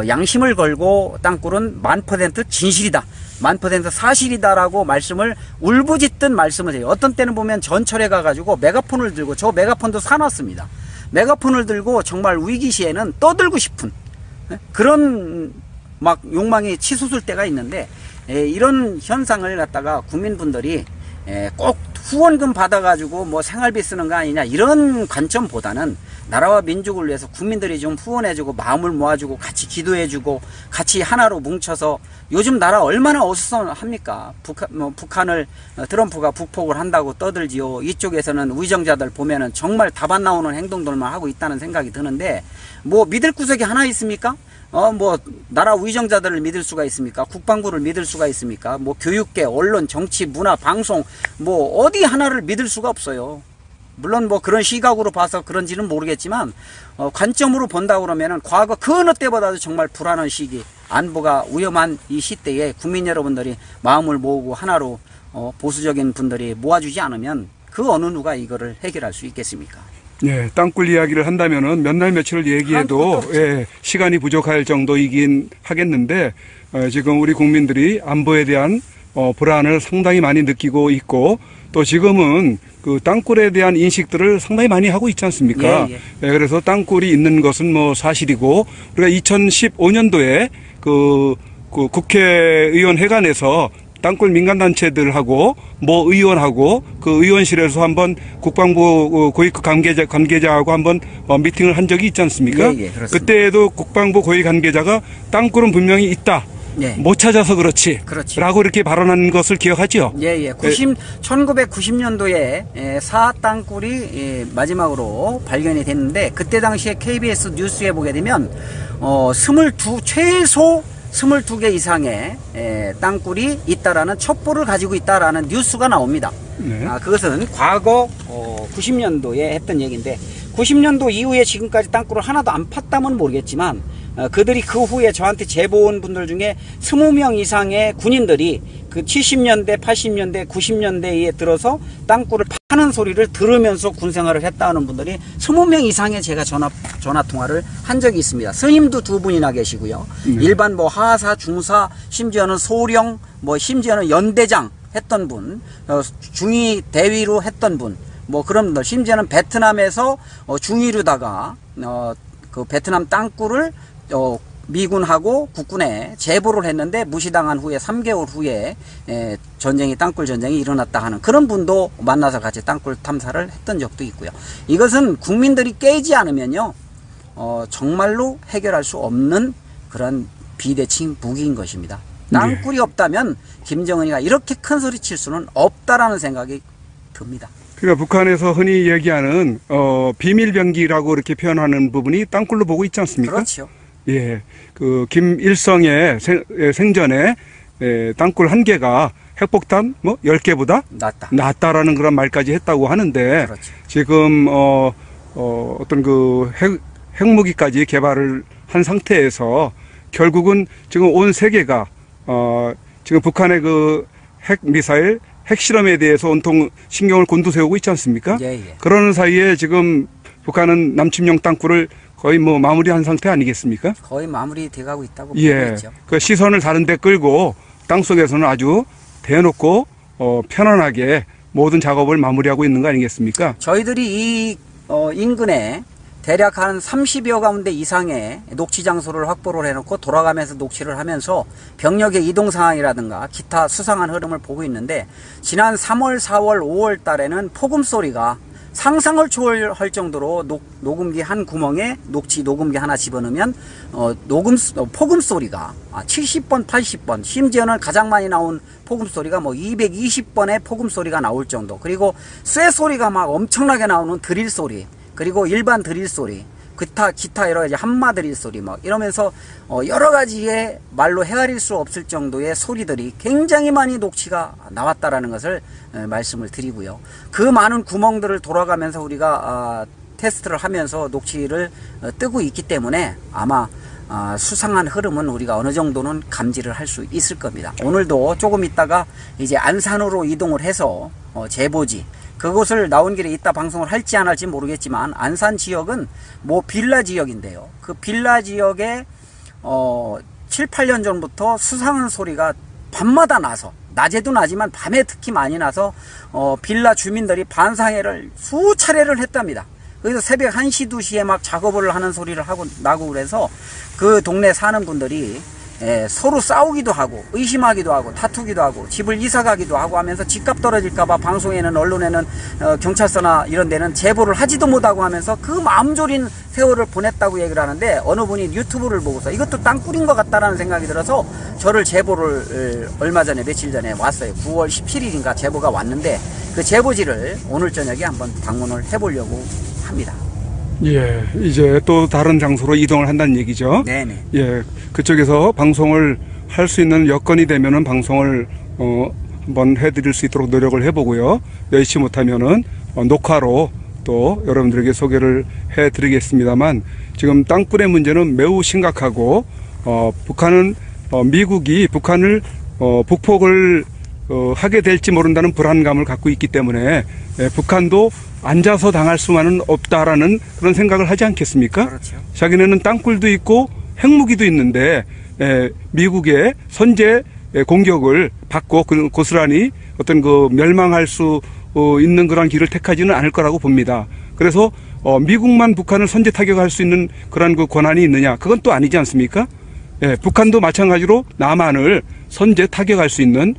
양심을 걸고 땅굴은 1000% 진실이다, 1000% 사실이다라고 말씀을 울부짖듯 말씀을 해요. 어떤 때는 보면 전철에 가가지고 메가폰을 들고, 저 메가폰도 사놨습니다. 메가폰을 들고 정말 위기 시에는 떠들고 싶은 그런 막 욕망이 치솟을 때가 있는데, 이런 현상을 갖다가 국민분들이 꼭 후원금 받아가지고 뭐 생활비 쓰는 거 아니냐 이런 관점보다는 나라와 민족을 위해서 국민들이 좀 후원해주고 마음을 모아주고 같이 기도해주고 같이 하나로 뭉쳐서, 요즘 나라 얼마나 어수선합니까? 북한을 트럼프가 북폭을 한다고 떠들지요. 이쪽에서는 위정자들 보면은 정말 답 안 나오는 행동들만 하고 있다는 생각이 드는데, 뭐 믿을 구석이 하나 있습니까? 뭐 나라 위정자들을 믿을 수가 있습니까? 국방부를 믿을 수가 있습니까? 뭐 교육계, 언론, 정치, 문화, 방송 뭐 어디 하나를 믿을 수가 없어요. 물론 뭐 그런 시각으로 봐서 그런지는 모르겠지만 관점으로 본다 그러면은 과거 그 어느 때보다도 정말 불안한 시기, 안보가 위험한 이 시대에 국민 여러분들이 마음을 모으고 하나로 보수적인 분들이 모아주지 않으면 그 어느 누가 이거를 해결할 수 있겠습니까? 예, 땅굴 이야기를 한다면은 몇 날 며칠을 얘기해도 시간이 부족할 정도이긴 하겠는데, 지금 우리 국민들이 안보에 대한 불안을 상당히 많이 느끼고 있고, 또 지금은 그 땅굴에 대한 인식들을 상당히 많이 하고 있지 않습니까? 예. 그래서 땅굴이 있는 것은 뭐 사실이고, 우리가 2015년도에 그 국회의원 회관에서 땅굴 민간단체들하고 뭐 의원하고 그 의원실에서 한번 국방부 고위급 관계자하고 한번 미팅을 한 적이 있지 않습니까? 예, 그렇습니다. 그때에도 국방부 고위 관계자가 땅굴은 분명히 있다. 예. 못 찾아서 그렇지. 그렇지. 라고 이렇게 발언한 것을 기억하죠? 예. 1990년도에 사 땅굴이 마지막으로 발견이 됐는데, 그때 당시에 KBS 뉴스에 보게 되면 최소 22개 이상의 땅굴이 있다라는 첩보를 가지고 있다라는 뉴스가 나옵니다. 네. 그것은 과거 90년도에 했던 얘기인데, 90년도 이후에 지금까지 땅굴을 하나도 안 팠다면 모르겠지만, 그들이 그 후에 저한테 제보 온 분들 중에 20명 이상의 군인들이 그 70년대, 80년대, 90년대에 들어서 땅굴을 파는 소리를 들으면서 군생활을 했다는 분들이 20명 이상의 제가 전화 통화를 한 적이 있습니다. 스님도 2분이나 계시고요. 일반 뭐 하사, 중사, 심지어는 소령, 뭐 심지어는 연대장 했던 분, 중위 대위로 했던 분, 뭐 그런 분들, 심지어는 베트남에서 중위로다가 그 베트남 땅굴을 미군하고 국군에 제보를 했는데 무시당한 후에 3개월 후에 땅굴 전쟁이 일어났다 하는 그런 분도 만나서 같이 땅굴 탐사를 했던 적도 있고요. 이것은 국민들이 깨지 않으면요, 정말로 해결할 수 없는 그런 비대칭 무기인 것입니다. 땅굴이 없다면 김정은이가 이렇게 큰 소리 칠 수는 없다라는 생각이 듭니다. 그러니까 북한에서 흔히 얘기하는 비밀병기라고 이렇게 표현하는 부분이 땅굴로 보고 있지 않습니까? 그렇죠. 예, 그 김일성의 생전에 땅굴 1개가 핵폭탄 뭐 10개보다 낫다라는 그런 말까지 했다고 하는데, 그렇죠. 지금 어떤 그 핵무기까지 개발을 한 상태에서 결국은 지금 온 세계가 지금 북한의 그 핵 미사일, 핵 실험에 대해서 온통 신경을 곤두세우고 있지 않습니까? 예, 예. 그러는 사이에 지금 북한은 남침용 땅굴을 거의 뭐 마무리한 상태 아니겠습니까? 거의 마무리돼가고 있다고 보고 예. 있죠. 그 시선을 다른 데 끌고 땅 속에서는 아주 대놓고 편안하게 모든 작업을 마무리하고 있는 거 아니겠습니까? 저희들이 이 인근에 대략 한 30여 가운데 이상의 녹취 장소를 확보를 해놓고 돌아가면서 녹취를 하면서 병력의 이동 상황이라든가 기타 수상한 흐름을 보고 있는데, 지난 3월, 4월, 5월 달에는 폭음 소리가 상상을 초월할 정도로 녹음기 한 구멍에 녹취 녹음기 하나 집어넣으면 폭음 소리가 70번, 80번, 심지어는 가장 많이 나온 폭음 소리가 뭐 220번의 폭음 소리가 나올 정도, 그리고 쇠 소리가 막 엄청나게 나오는 드릴 소리, 그리고 일반 드릴 소리, 기타 여러 가지 한마 드릴 소리 막 이러면서 여러 가지의 말로 헤아릴 수 없을 정도의 소리들이 굉장히 많이 녹취가 나왔다라는 것을 말씀을 드리고요. 그 많은 구멍들을 돌아가면서 우리가 테스트를 하면서 녹취를 뜨고 있기 때문에 아마 수상한 흐름은 우리가 어느 정도는 감지를 할 수 있을 겁니다. 오늘도 조금 있다가 이제 안산으로 이동을 해서 제보지, 그곳을 나온 길에 이따 방송을 할지 안 할지 모르겠지만, 안산 지역은 뭐 빌라 지역인데요. 그 빌라 지역에 7, 8년 전부터 수상한 소리가 밤마다 나서, 낮에도 나지만 밤에 특히 많이 나서 빌라 주민들이 반상회를 수차례를 했답니다. 그래서 새벽 1시, 2시에 막 작업을 하는 소리를 나고 그래서 그 동네 사는 분들이 서로 싸우기도 하고 의심하기도 하고 다투기도 하고 집을 이사가기도 하고 하면서 집값 떨어질까봐 방송에는, 언론에는, 경찰서나 이런 데는 제보를 하지도 못하고 하면서 그 마음 졸인 세월을 보냈다고 얘기를 하는데, 어느 분이 유튜브를 보고서 이것도 땅굴인 것 같다라는 생각이 들어서 저를 제보를 얼마 전에, 며칠 전에 왔어요. 9월 17일인가 제보가 왔는데, 그 제보지를 오늘 저녁에 한번 방문을 해보려고 합니다. 예, 이제 또 다른 장소로 이동을 한다는 얘기죠. 네네. 예, 그쪽에서 방송을 할 수 있는 여건이 되면은 방송을 한번 해드릴 수 있도록 노력을 해보고요. 여의치 못하면은 녹화로 또 여러분들에게 소개를 해드리겠습니다만, 지금 땅굴의 문제는 매우 심각하고 북한은 미국이 북한을 북폭을 하게 될지 모른다는 불안감을 갖고 있기 때문에 북한도 앉아서 당할 수만은 없다라는 그런 생각을 하지 않겠습니까? 그렇죠. 자기네는 땅굴도 있고 핵무기도 있는데 미국의 선제 공격을 받고 고스란히 어떤 그 멸망할 수 있는 그런 길을 택하지는 않을 거라고 봅니다. 그래서 미국만 북한을 선제 타격할 수 있는 그런 그 권한이 있느냐? 그건 또 아니지 않습니까? 북한도 마찬가지로 남한을 선제 타격할 수 있는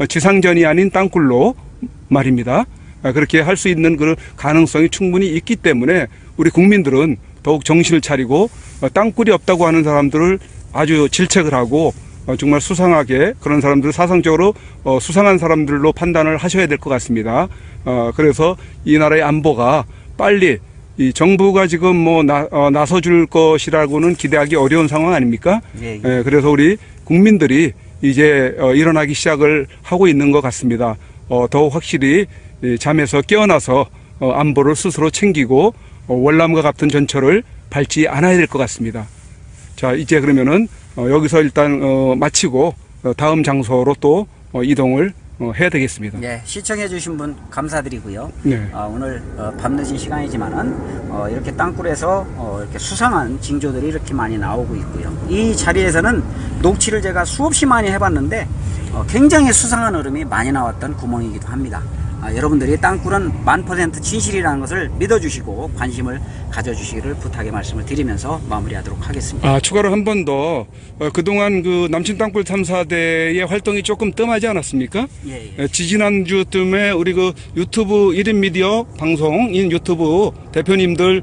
지상전이 아닌 땅굴로 말입니다. 그렇게 할 수 있는 그런 가능성이 충분히 있기 때문에 우리 국민들은 더욱 정신을 차리고 땅굴이 없다고 하는 사람들을 아주 질책을 하고 정말 수상하게, 그런 사람들 사상적으로 수상한 사람들로 판단을 하셔야 될 것 같습니다. 그래서 이 나라의 안보가 빨리, 이 정부가 지금 뭐 나서줄 것이라고는 기대하기 어려운 상황 아닙니까? 예. 그래서 우리 국민들이 이제 일어나기 시작을 하고 있는 것 같습니다. 더욱 확실히 잠에서 깨어나서 안보를 스스로 챙기고 월남과 같은 전철을 밟지 않아야 될 것 같습니다. 자, 이제 그러면은 여기서 일단 마치고 다음 장소로 또 이동을 해야 되겠습니다. 네, 시청해 주신 분 감사드리고요. 네. 오늘 밤늦은 시간이지만은 이렇게 땅굴에서 이렇게 수상한 징조들이 이렇게 많이 나오고 있고요. 이 자리에서는 녹취를 제가 수없이 많이 해봤는데 굉장히 수상한 흐름이 많이 나왔던 구멍이기도 합니다. 여러분들이 땅굴은 1000% 진실이라는 것을 믿어주시고 관심을 가져주시기를 부탁의 말씀을 드리면서 마무리하도록 하겠습니다. 추가로 한 번 더, 그동안 그 남친 땅굴 탐사대의 활동이 조금 뜸하지 않았습니까? 예. 지지난주쯤에 우리 그 유튜브 1인 미디어 방송인 유튜브 대표님들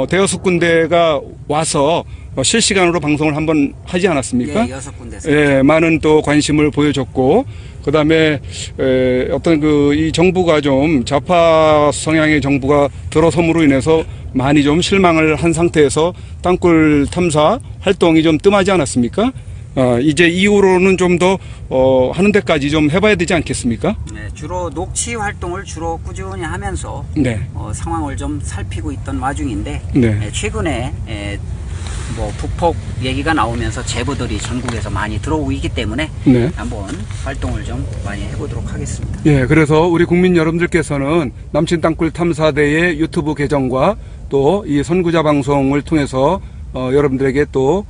대여섯 군데가 와서 실시간으로 방송을 한번 하지 않았습니까? 예, 6군데서. 예, 많은 또 관심을 보여줬고, 그 다음에 어떤 이 정부가 좀 좌파 성향의 정부가 들어섬으로 인해서 많이 좀 실망을 한 상태에서 땅굴 탐사 활동이 좀 뜸하지 않았습니까? 이제 이후로는 좀 더 하는 데까지 좀 해봐야 되지 않겠습니까? 네, 주로 녹취 활동을 주로 꾸준히 하면서 네. 상황을 좀 살피고 있던 와중인데 네. 최근에 뭐 북폭 얘기가 나오면서 제보들이 전국에서 많이 들어오고 있기 때문에 네. 한번 활동을 좀 많이 해보도록 하겠습니다. 예, 그래서 우리 국민 여러분들께서는 남친 땅굴 탐사대의 유튜브 계정과 또 이 선구자 방송을 통해서 여러분들에게 또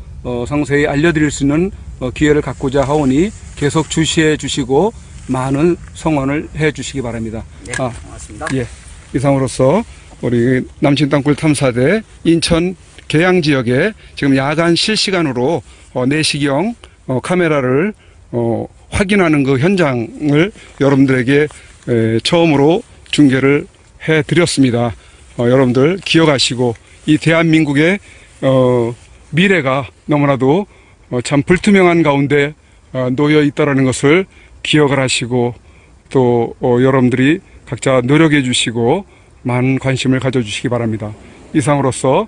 상세히 알려드릴 수 있는 기회를 갖고자 하오니 계속 주시해 주시고 많은 성원을 해 주시기 바랍니다. 네, 고맙습니다. 예, 이상으로서 우리 남친 땅굴 탐사대 인천 계양 지역에 지금 야간 실시간으로 내시경 카메라를 확인하는 그 현장을 여러분들에게 처음으로 중계를 해 드렸습니다. 여러분들 기억하시고 이 대한민국의 미래가 너무나도 참 불투명한 가운데 놓여 있다라는 것을 기억을 하시고 또 여러분들이 각자 노력해 주시고 많은 관심을 가져주시기 바랍니다. 이상으로서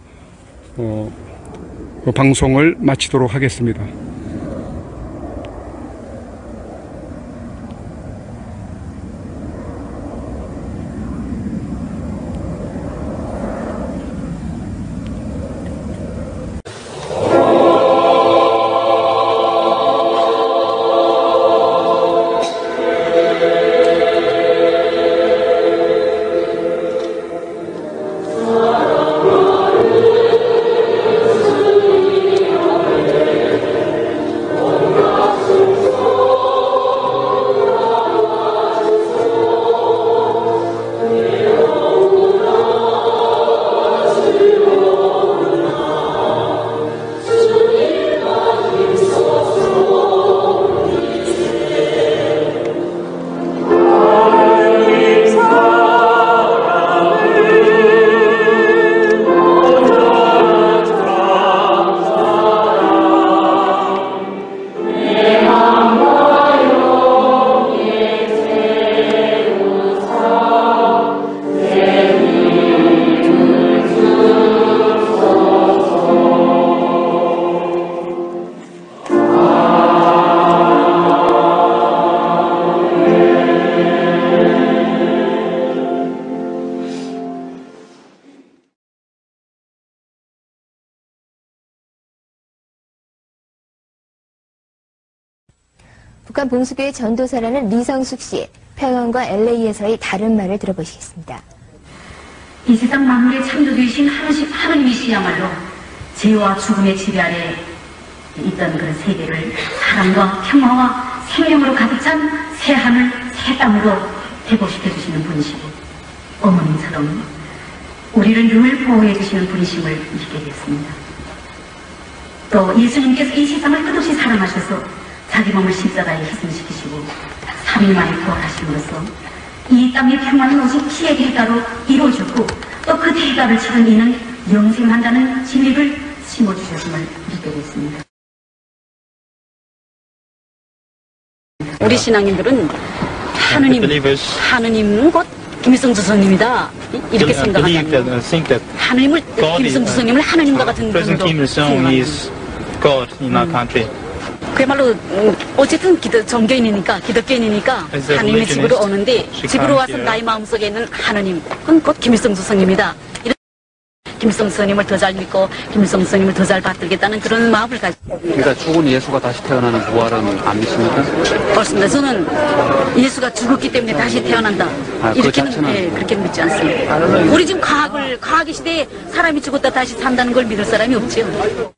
방송을 마치도록 하겠습니다. 북한 봉수교회 전도사라는 리성숙 씨의 평양과 LA에서의 다른 말을 들어보시겠습니다. 이 세상 만물의 창조주이신 하느님이시야말로 죄와 죽음의 지배 아래 있던 그런 세계를 사랑과 평화와 생명으로 가득 찬 새 하늘, 새 땅으로 회복시켜주시는 분이시고 어머님처럼 우리를 늘 보호해주시는 분이심을 믿게 됐습니다. 또 예수님께서 이 세상을 끝없이 사랑하셔서 자기 몸을 십자가에 희생시키시고 3일 만에 부활하심으로써 이 땅의 평화는 오직 피의 대가로 이루어졌고 또 그 대가를 치른 이는 영생한다는 진리를 심어주셨음을 믿게 됐습니다. 우리 신앙인들은 하느님은 곧 김일성 주석님이다 이렇게 생각하잖아요. 하느님을 김일성 주석님을 하느님과 같은 분으로 그야말로 어쨌든 김덕교인이니까 하느님의 집으로 오는데 집으로 와서 나의 마음속에 있는 하느님 그건 곧 김일성 주석님이다. 김일성 스님을 더 잘 믿고 김일성 스님을 더 잘 받들겠다는 그런 마음을 가지고. 그러니까 죽은 예수가 다시 태어나는 부활은 안 믿습니까? 그렇습니다. 저는 예수가 죽었기 때문에 다시 태어난다. 이렇게는 그렇게 믿지 않습니다. 우리 지금 과학의 시대에 사람이 죽었다 다시 산다는 걸 믿을 사람이 없죠.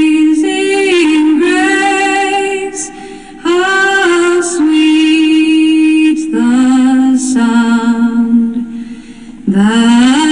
Amazing grace, how sweet the sound that